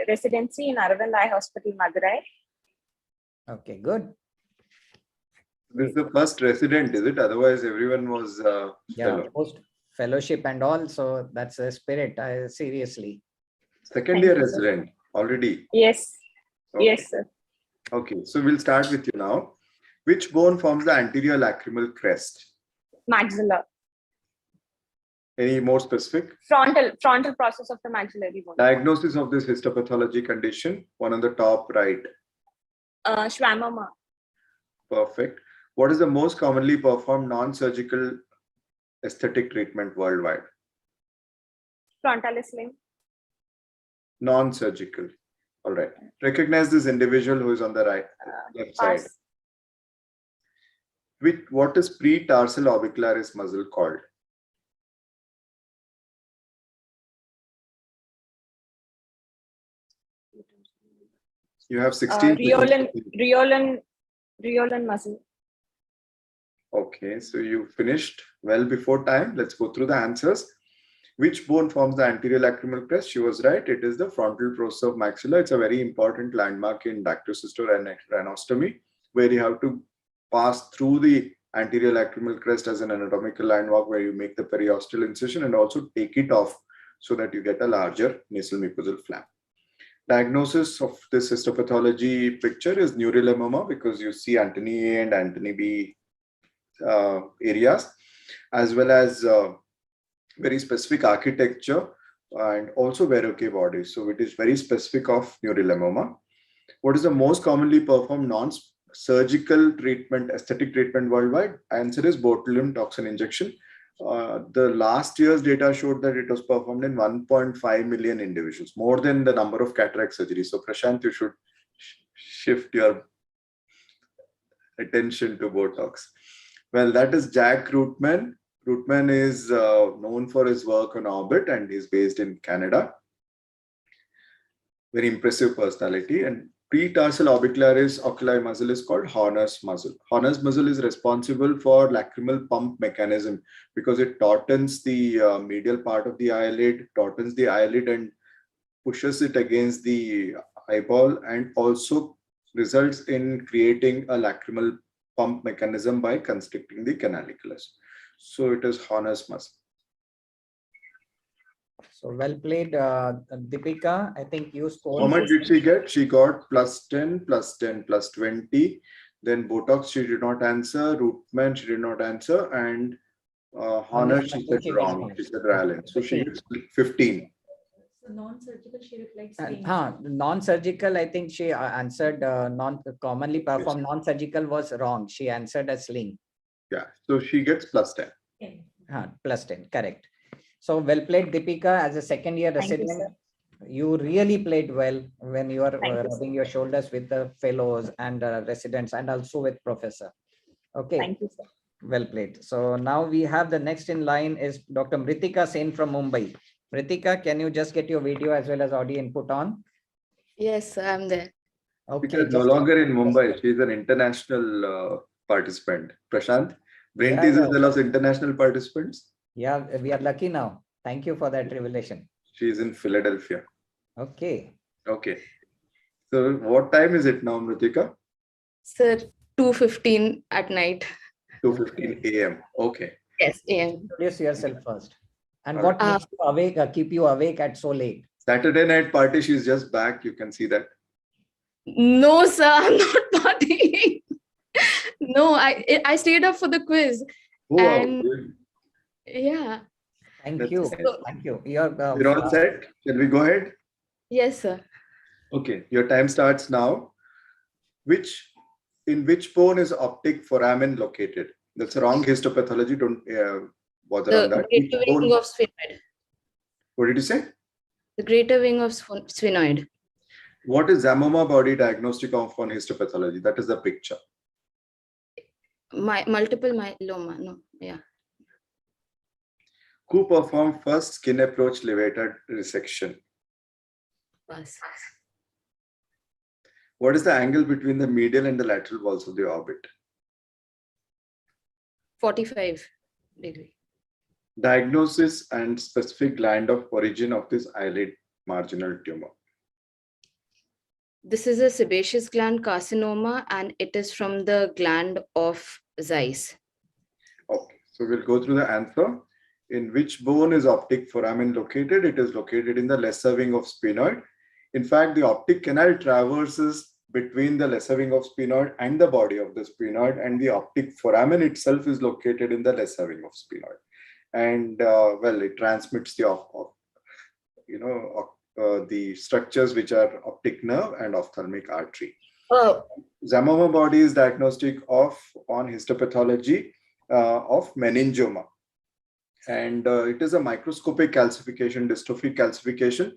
residency in Aravind Eye Hospital, Madurai. Okay, good. This is the first resident, is it? Otherwise, everyone was post fellowship and all. So that's a spirit. Seriously. Second year resident already. Yes. Okay. Yes, sir. Okay, so we'll start with you now. Which bone forms the anterior lacrimal crest? Maxilla. Any more specific? Frontal process of the maxillary bone. Diagnosis of this histopathology condition, one on the top right. Schwammerma. Perfect. What is the most commonly performed non-surgical aesthetic treatment worldwide? Frontalis sling. Non-surgical. All right. Recognize this individual who is on the left side. What is pre-tarsal orbicularis muscle called? You have 16. Riolan muscle. Okay, so you finished well before time. Let's go through the answers. Which bone forms the anterior lacrimal crest? She was right. It is the frontal process of maxilla. It's a very important landmark in dactylocystal rhinostomy, where you have to pass through the anterior lacrimal crest as an anatomical landmark, where you make the periosteal incision and also take it off so that you get a larger nasal mucosal flap. Diagnosis of this histopathology picture is neurilemoma, because you see Antony A and Antony B areas, as well as very specific architecture and also Verroque bodies. So it is very specific of neurilemoma. What is the most commonly performed non-surgical treatment, aesthetic treatment worldwide? Answer is botulinum toxin injection. The last year's data showed that it was performed in 1.5 million individuals, more than the number of cataract surgeries. So Prashant, you should shift your attention to Botox. Well, that is Jack Rootman. Rootman is known for his work on orbit, and he's based in Canada. Very impressive personality. And pre-tarsal orbicularis oculi muscle is called Horner's muscle. Horner's muscle is responsible for lacrimal pump mechanism, because it tautens the medial part of the eyelid, tautens the eyelid and pushes it against the eyeball, and also results in creating a lacrimal pump mechanism by constricting the canaliculus. So it is Horner's muscle. So well played, Deepika. I think you scored. How much did she get? She got +10, +10, +20. Then Botox, she did not answer. Rootman, she did not answer. And Horner, she said wrong. She said Rallen. So she gets 15. So non-surgical, she replied sling. sling. Non-surgical, I think she answered commonly performed non-surgical was wrong. She answered as sling. Yeah, so she gets +10. +10, correct. So well played, Deepika, as a second year resident. You really played well when you are rubbing your shoulders with the fellows and residents, and also with professor. Okay. Thank you, sir. Well played. So now we have the next in line is Dr. Mritika Sen from Mumbai. Mritika, can you just get your video as well as audio input on? Yes, I'm there. Okay. Because no longer in Mumbai, she's an international participant. Prashant, Brain Teasers allows international participants. Yeah, we are lucky now. Thank you for that revelation. She's in Philadelphia. Okay. Okay. So what time is it now, Mritika? Sir, 2:15 at night. 2:15 a.m. Okay. Yes, a.m. Introduce yourself first. And what keeps you awake, keep you awake at so late? Saturday night party, she's just back. You can see that. No, sir, I'm not partying. No, I stayed up for the quiz. Oh, wow. And Good. yeah. Thank That's you. nice. Thank you. You're, You're all set? Shall we go ahead? Yes, sir. Okay, your time starts now. In which bone is optic foramen located? That's a wrong histopathology. Don't bother on The that. greater Which wing bone? of sphenoid. What did you say? The greater wing of sphenoid. What is Zamoma body diagnostic of on histopathology? That is the picture. Multiple myeloma. No, yeah. Who performed first skin approach levator resection? Pass. What is the angle between the medial and the lateral walls of the orbit? 45 degree. Diagnosis and specific gland of origin of this eyelid marginal tumor. This is a sebaceous gland carcinoma, and it is from the gland of Zeiss. Okay, so we'll go through the answer. In which bone is optic foramen located? It is located in the lesser wing of sphenoid. In fact, the optic canal traverses between the lesser wing of sphenoid and the body of the sphenoid, and the optic foramen itself is located in the lesser wing of sphenoid. And well, it transmits the the structures which are optic nerve and ophthalmic artery. Oh. Zamoma body is diagnostic on histopathology of meningioma. And it is a microscopic calcification, dystrophic calcification.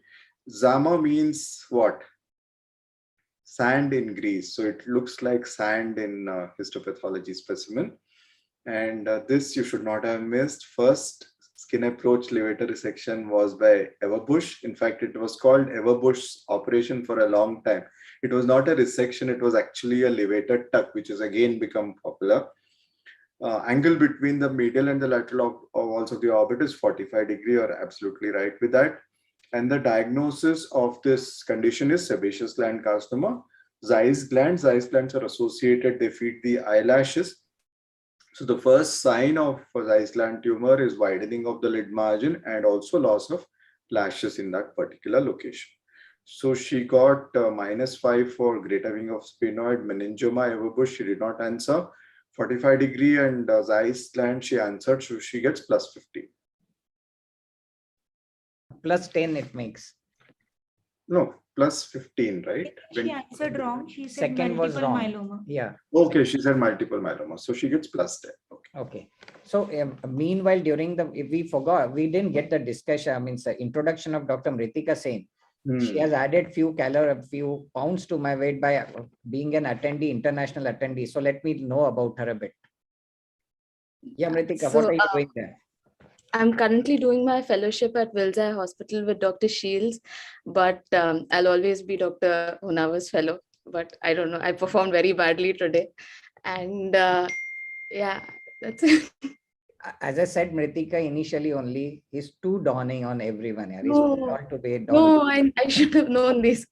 Zama means what? Sand in grease. So it looks like sand in histopathology specimen. And this you should not have missed. First skin approach levator resection was by Everbush. In fact, it was called Everbush's operation for a long time. It was not a resection, it was actually a levator tuck, which has again become popular. Angle between the medial and the lateral walls of the orbit is 45 degree. You're absolutely right with that. And the diagnosis of this condition is sebaceous gland carcinoma. Zeiss glands are associated, they feed the eyelashes. So the first sign of Zeiss gland tumor is widening of the lid margin and also loss of lashes in that particular location. So she got -5 for greater wing of sphenoid, meningioma, Everbush, she did not answer. 45 degree and Zeiss gland she answered, so she gets +50. +10 it makes. No, +15, right? She answered wrong. She said Second was multiple wrong. myeloma. Yeah. Okay, she said multiple myeloma, so she gets +10. Okay. Okay. So meanwhile, during we didn't get the discussion. I mean, the introduction of Dr. Mritika Sen. She has added few pounds to my weight by being an attendee, international attendee. So let me know about her a bit. Yeah, Mritika, So, what are you doing there? I'm currently doing my fellowship at Wills-Eye Hospital with Dr. Shields, but I'll always be Dr. Hunava's fellow. But I don't know, I performed very badly today. And yeah, that's it. As I said, Mritika initially only, he's too dawning on everyone here. He's No, not to be no, I should have known this.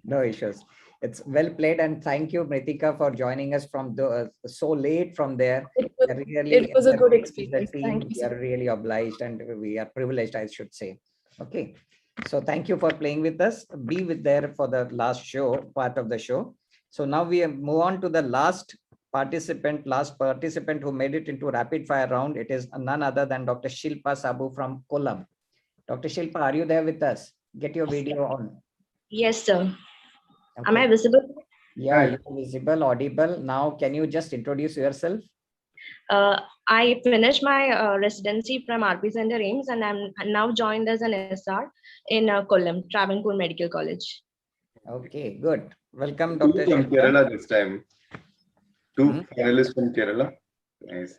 No issues. It's well played, and thank you, Mritika, for joining us from so late from there. It was a good experience. Thank you, We are really obliged and we are privileged, I should say. Okay, so thank you for playing with us. Be there for the last part of the show. So now we move on to the last participant who made it into rapid fire round. It is none other than Dr. Shilpa Sabu from Kollam. Dr. Shilpa, are you there with us? Get your video on. Yes, sir. Okay. Am I visible? Yeah, you're visible, audible. Now, can you just introduce yourself? I finished my residency from RP Center AIMS, and I'm now joined as an SR in Kollam, Travancore Medical College. Okay, good. Welcome, Two Dr. from Shilpa. Kerala this time. Two finalists from Kerala. Nice.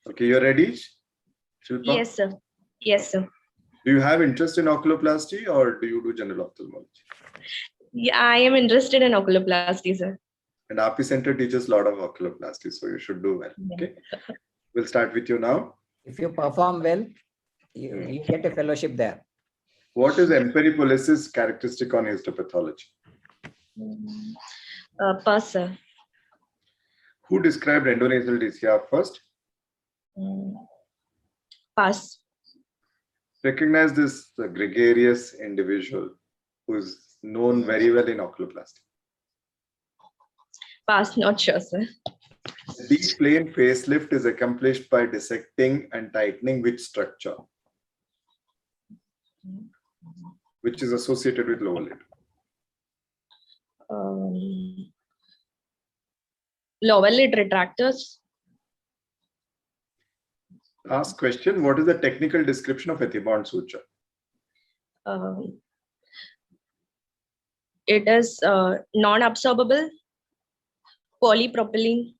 Okay, you're ready, Shilpa? Yes, sir. Yes, sir. Do you have interest in oculoplasty or do you do general ophthalmology? Yeah, I am interested in oculoplasty, sir. And RP Center teaches a lot of oculoplasty, so you should do well. Okay, we'll start with you now. If you perform well, you get a fellowship there. What is emperipolysis characteristic on histopathology? Pass, sir. Who described endonasal DCR first? Pass. Recognize this gregarious individual who's known very well in oculoplasty. Pass, not sure, sir. The deep plane facelift is accomplished by dissecting and tightening which structure, which is associated with lower lid. Lower lid retractors. Last question, what is the technical description of ethibond suture? It is non-absorbable polypropylene.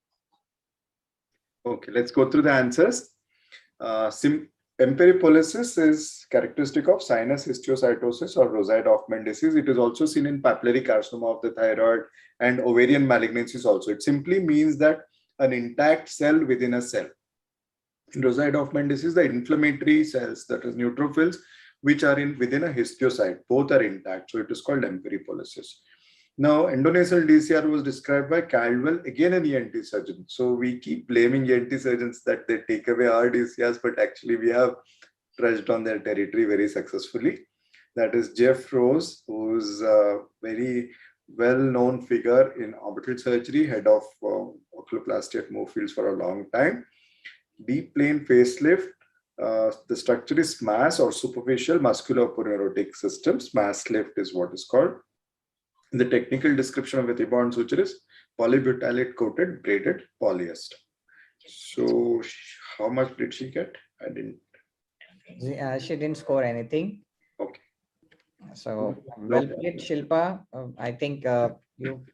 Okay, let's go through the answers. Emperipolysis is characteristic of sinus histiocytosis or Rosai-Hoffman disease. It is also seen in papillary carcinoma of the thyroid and ovarian malignancies also. It simply means that an intact cell within a cell. In Rosai-Hoffman disease, the inflammatory cells, that is neutrophils, which are within a histiocyte, both are intact. So it is called emperipolysis. Now, endonasal DCR was described by Caldwell, again an ENT surgeon. So we keep blaming ENT surgeons that they take away our DCRs, but actually we have trudged on their territory very successfully. That is Jeff Rose, who's a very well-known figure in orbital surgery, head of oculoplasty at Moorfields for a long time. Deep plane facelift, the structure is SMAS or superficial musculoponeurotic system. SMAS lift is what is called. The technical description of ethibond suture is polybutylate coated braided polyester. So how much did she get? I didn't. She didn't score anything. Okay. So well played, Shilpa. I think you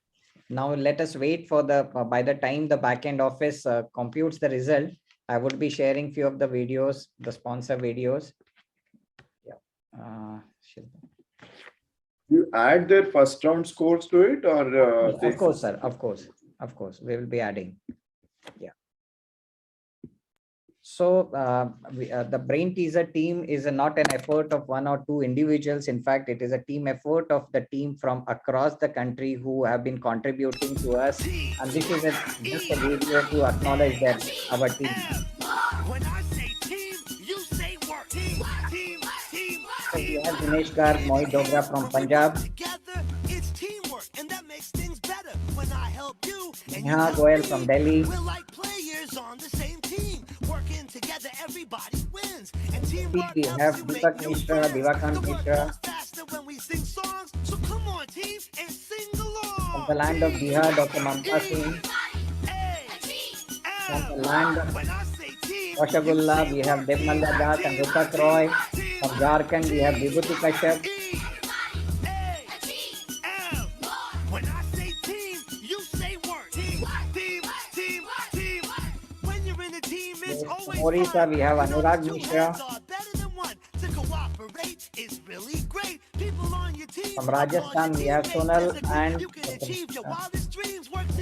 now let us wait for the by the time the backend office computes the result. I would be sharing few of the videos, the sponsor videos. Yeah. Shilpa. You add their first round scores to it, or of course, sir. Of course, we will be adding. Yeah. So the Brain Teaser team is not an effort of one or two individuals. In fact, it is a team effort of the team from across the country who have been contributing to us. And this is just a video to acknowledge that our team. So we have Dinesh Garg, Mohit Dogra from Punjab. Neha Goyal from Delhi. We have Deepak Mishra, Divakant Mishra. From the land of Bihar, Dr. Mamta Singh. From the land of Roshagulla, we have Devmalla Das and Rupak Roy. From Jharkhand, we have Vibhuti Kashyap. From Orissa, we have Anurag Mishra. From Rajasthan, we have Sonal, and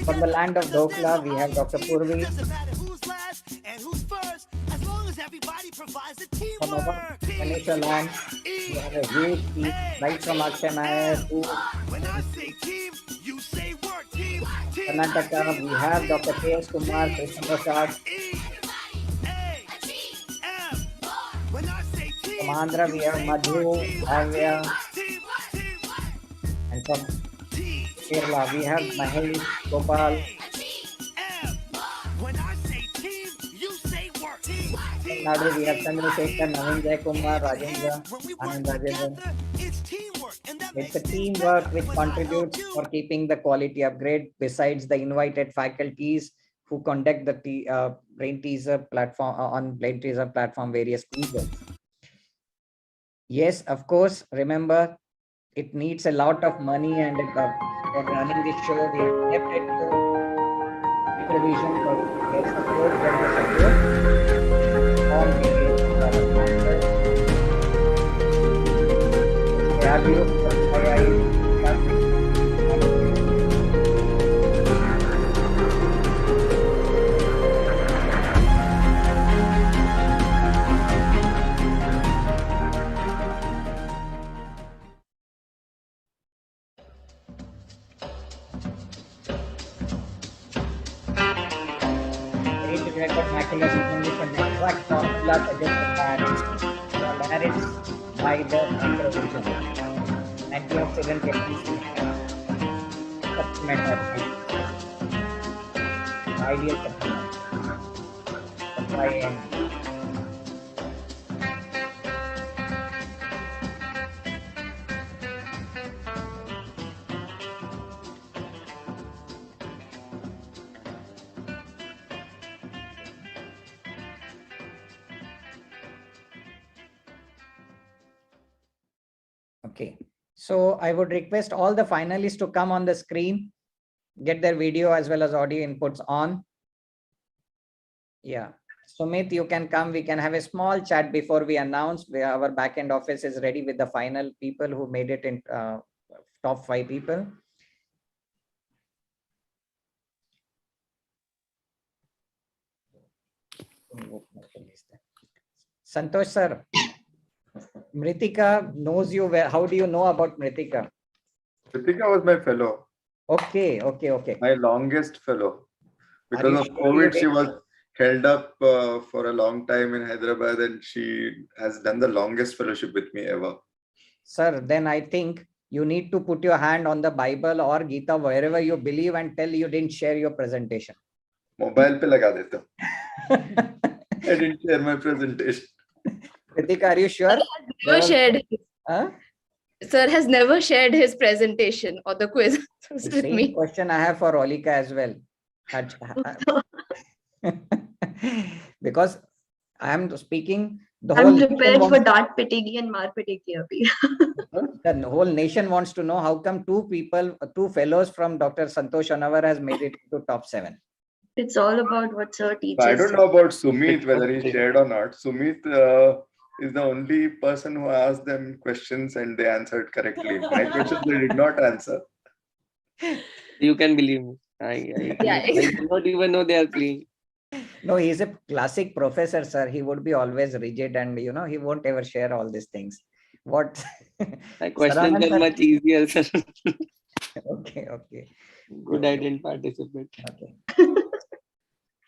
from the land of Dokla, we have Dr. Purvi. From our Ganesha land, we have a huge team right from Akshay Nair to Karnataka. We have Dr. K.S. Kumar, Krishna Prasad. From Andhra, we have Madhu, Bhavya. And from Kerala, we have Mahesh, Gopal. From Nadu, we have Chandrasekhar, Navin Jaikumar, Rajendra, Anand Rajendra. It's a teamwork which contributes for keeping the quality upgrade besides the invited faculties who conduct the Brain Teaser platform on Brain Teaser platform various teasers. Yes, of course, remember, it needs a lot of money, and for running this show, we have kept it to television for their support, general support. All videos have you. Record macular secondary for the exact formula suggested by merits by the microvision antioxidant supplement ideal supplement supply and okay. So I would request all the finalists to come on the screen, get their video as well as audio inputs on. Yeah. Sumit, you can come. We can have a small chat before we announce. Our backend office is ready with the final people who made it in top 5 people. Santosh sir, Mritika knows you well. How do you know about Mritika? Ritika was my fellow, Okay, okay, okay. my longest fellow. Are Because you of sure you COVID, she did? was held up for a long time in Hyderabad, and she has done the longest fellowship with me ever. Sir, then I think you need to put your hand on the Bible or Gita, wherever you believe, and tell you didn't share your presentation. Mobile pe laga deta. I didn't share my presentation. Ritika, are you sure? Never shared. Huh? Sir has never shared his presentation or the quiz The with same me. question I have for Olika as well. Because I am speaking, the whole I'm nation prepared for wants, dart pitegi and maar pitegi abhi. the whole nation wants to know how come two fellows from Dr. Santosh Anavar has made it to top 7. It's all about what sir teaches. I don't know about Sumit, whether he shared or not. Sumit is the only person who asked them questions and they answered correctly. My questions they did not answer. You can believe me. I do not even know they are playing. No, he's a classic professor, sir. He would be always rigid and, he won't ever share all these things. What? My questions Saranand, are sir? much easier, sir. Okay, okay. Good, I didn't participate. Okay.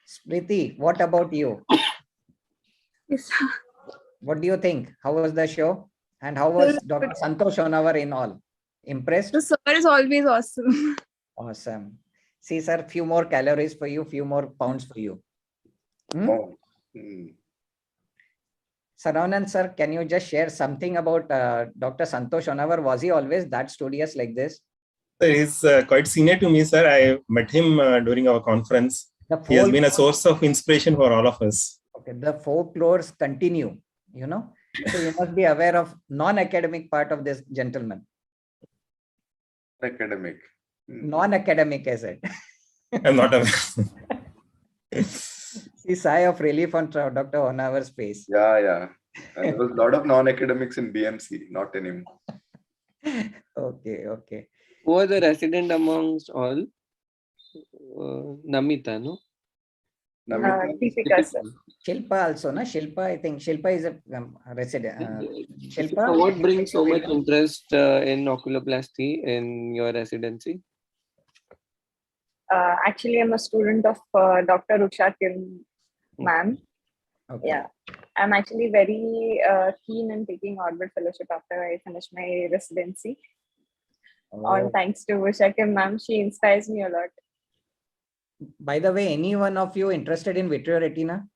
Smriti, what about you? Yes. What do you think? How was the show? And how was Dr. Santosh Onavar in all? Impressed? The sir is always awesome. Awesome. See, sir, few more calories for you, few more pounds for you. Oh. Saranand, sir, can you just share something about Dr. Santosh Onavar? Was he always that studious like this? Sir, he's quite senior to me, sir. I met him during our conference. He has been a source of inspiration for all of us. Okay, the folklores continue, So you must be aware of non-academic part of this gentleman. Academic. Non-academic, is it? I'm not aware. See sigh of relief on Dr. Onavar's face. Yeah. There was a lot of non-academics in BMC, not anymore. Okay. Who was the resident amongst all? Namita, no? Deepika, sir. Shilpa also, na? Shilpa, I think Shilpa is a resident. Shilpa? So what brings so much interest in oculoplasty in your residency? Actually, I'm a student of Dr. Usha Kim, ma'am. Okay. Yeah, I'm actually very keen in taking orbit fellowship after I finish my residency. All thanks to Usha Kim, ma'am. She inspires me a lot. By the way, any one of you interested in vitreoretina?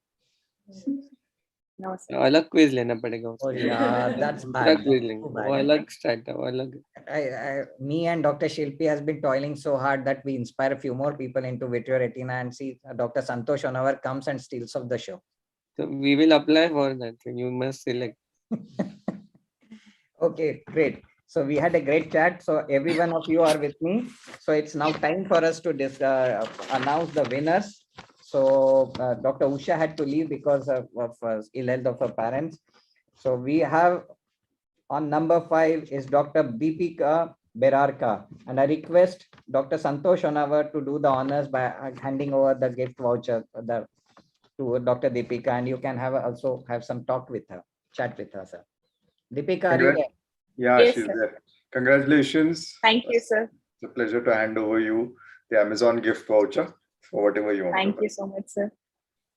No, sir. अलग quiz लेना पड़ेगा. Oh yeah, that's दूसरा bad. quiz लेंगे. वो अलग start है, वो अलग. Me and Dr. Shilpi has been toiling so hard that we inspire a few more people into vitreoretina, and see Dr. Santosh Onavar comes and steals off the show. So we will apply for that. You must select. Okay, great. So we had a great chat. So every one of you are with me. So it's now time for us to announce the winners. So Dr. Usha had to leave because of ill health of her parents. So we have on number 5 is Dr. Deepika Berarka. And I request Dr. Santosh Onavar to do the honors by handing over the gift voucher to Dr. Deepika. And you can also have some talk with her, chat with her, sir. Deepika, are you there? Yeah, Yes, she's sir. there. Congratulations. Thank you, sir. It's a pleasure to hand over you the Amazon gift voucher for whatever you want. Thank you so much, sir.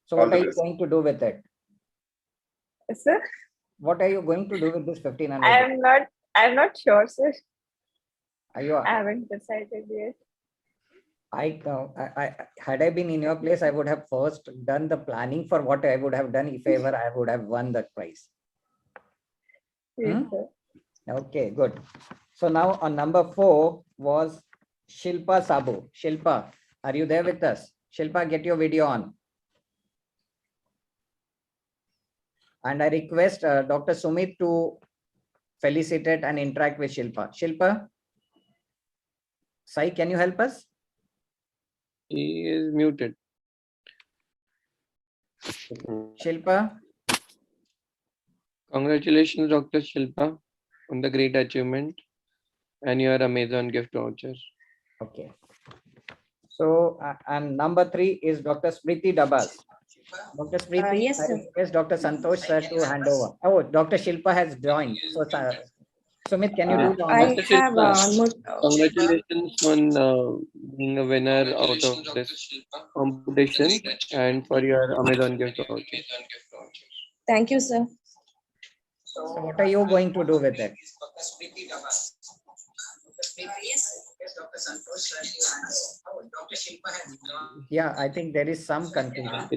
So All what the are you best. going to do with it? Sir? what are you going to do with this 1,500? I'm not sure, sir. Are you? I haven't decided yet. Had I been in your place, I would have first done the planning for what I would have done if ever I would have won that prize. Yes, sir. Okay, good. So now on number 4 was Shilpa Sabu. Shilpa, are you there with us? Shilpa, get your video on. And I request Dr. Sumit to felicitate and interact with Shilpa. Shilpa, Sai, can you help us? He is muted. Shilpa, Congratulations, Dr. Shilpa, on the great achievement and your Amazon gift voucher. okay. So, and number 3 is Dr. Smriti Dabas. Dr. Smriti, Yes, I sir. request Dr. Santosh sir to hand over. Oh, Dr. Shilpa has joined. So, Sumit, can you do the honors? Dr. Shilpa, congratulations on being a winner out of this competition and for your Amazon gift voucher. Thank you, sir. So what are you going to do with it? Yeah, I think there is some confusion.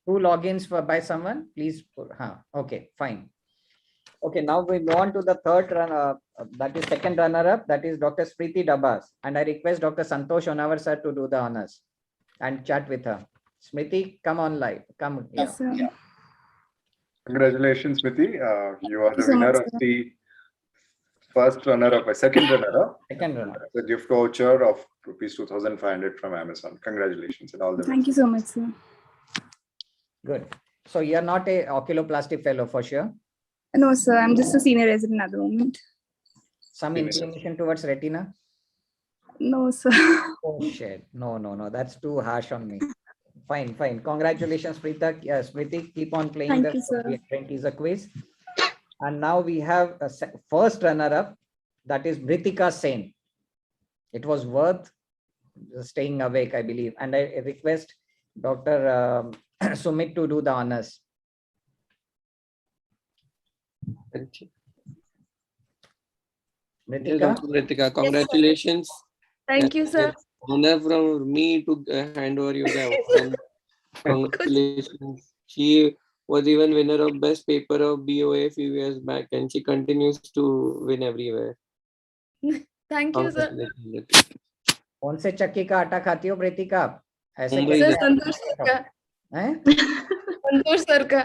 Two logins by someone, please. Okay, fine. Okay, now we move on to the third runner, that is second runner-up, that is Dr. Smriti Dabas. And I request Dr. Santosh Honavar sir to do the honors and chat with her. Smriti, come on live. Come. Yes, sir. Yeah. Congratulations, Smriti. You are the so winner much, of sir. the first runner-up, second runner-up. Second runner. The gift voucher of rupees 2,500 from Amazon. Congratulations and all the Thank you so much, sir. Good. So you are not a oculoplasty fellow for sure? No, sir. I'm just a senior resident at the moment. Some inclination towards retina? No, sir. Oh shit. No. That's too harsh on me. Fine. Congratulations, Smriti. Keep on playing Thank the you, sir. teaser quiz. And now we have a first runner-up, that is Britika Sen. It was worth staying awake, I believe. And I request Dr. Sumit to do the honors. Ritika, congratulations. Thank you, sir. Honor from me to hand over you the award. Congratulations. She was even winner of best paper of BOA a few years back, and she continues to win everywhere. Thank you, sir. कौन से चक्की का आटा खाती हो प्रीतिका? ऐसे मुंबई कैसे? संतोष sir का। हैं? संतोष सर का।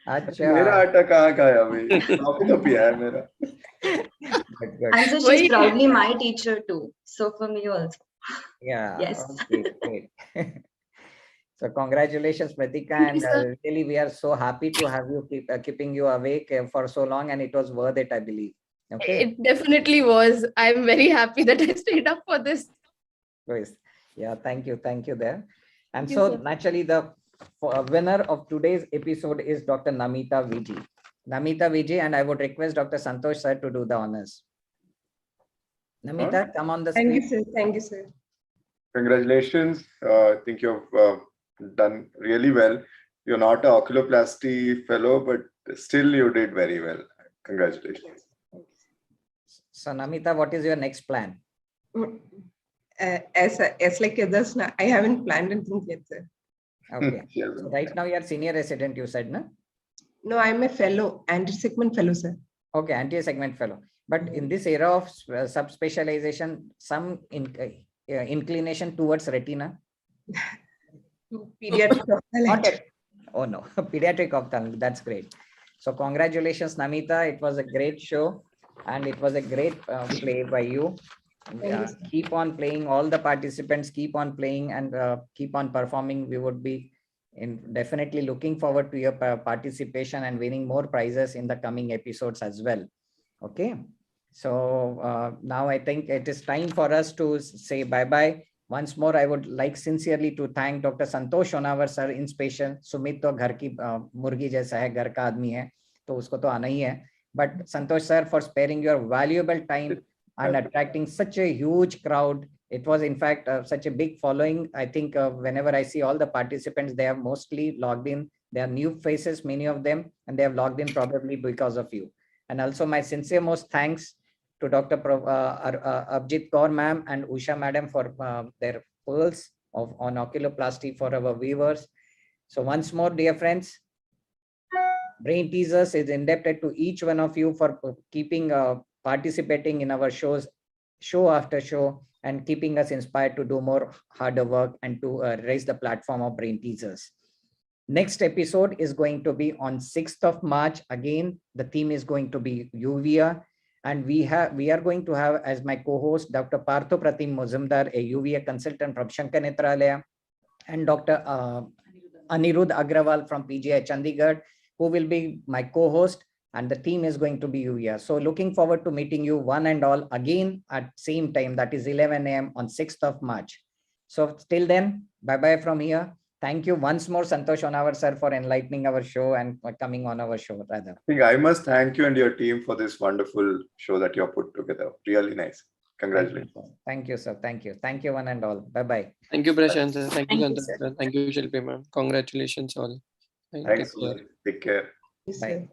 अच्छा। मेरा आटा कहाँ का है अभी? कॉफी तो पिया है मेरा। And so she's proudly my teacher too. So for me also. Yeah. Yes. Okay, great. So congratulations, Pratika, and really we are so happy to have you keeping you awake for so long, and it was worth it, I believe. Okay. It definitely was. I'm very happy that I stayed up for this. Yes. Yeah, thank you there. And Thank you, so sir. naturally the winner of today's episode is Dr. Namita Viji. Namita Viji, and I would request Dr. Santosh sir to do the honors. Namita, come on the screen. Thank you, sir. Thank you, sir. Congratulations. I think you've done really well. You're not an oculoplasty fellow, but still you did very well. Congratulations. So Namita, what is your next plan? As like others, I haven't planned anything yet, sir. Okay. So right now you are senior resident, you said, no? No, I'm a fellow, anti-segment fellow, sir. Okay, anti-segment fellow. But in this era of subspecialization, some inclination towards retina? Pediatric ophthalmology. Oh no, pediatric ophthalmology. That's great. So congratulations, Namita. It was a great show and it was a great play by you. Keep on playing. All the participants keep on playing and keep on performing. We would be definitely looking forward to your participation and winning more prizes in the coming episodes as well. Okay. So now I think it is time for us to say bye-bye. Once more, I would like sincerely to thank Dr. Santosh Honavar sir in special. Sumit to घर की मुर्गी जैसा है, घर का आदमी है, तो उसको तो आना ही है. But Santosh sir, for sparing your valuable time and attracting such a huge crowd. It was in fact such a big following. I think whenever I see all the participants, they have mostly logged in They are new faces, many of them, and they have logged in probably because of you. And also my sincere most thanks to Dr. Abhijit Kaur ma'am and Usha madam for their pearls on oculoplasty for our viewers. So once more, dear friends, Brain Teasers is indebted to each one of you for keeping participating in our shows, show after show, and keeping us inspired to do more harder work and to raise the platform of Brain Teasers. Next episode is going to be on 6th of March. Again, the theme is going to be UVA. And we are going to have as my co-host Dr. Partho Pratim Muzumdar, a UVA consultant from Shankar Netralaya, and Dr. Anirudh Agrawal from PGI Chandigarh, who will be my co-host, and the theme is going to be UVA. So looking forward to meeting you one and all again at same time, that is 11 a.m. on 6th of March. So till then, bye-bye from here. Thank you once more, Santosh Honawar sir, for enlightening our show and for coming on our show rather. I think I must thank you and your team for this wonderful show that you have put together. Really nice. Congratulations. Thank you, sir. Thank you. Thank you, one and all. Bye-bye. Thank you, Prashant sir. Thank you, Thank you, Santosh sir. sir. Thank you, Shilpi ma'am. Congratulations all. Thanks. Take care. Bye.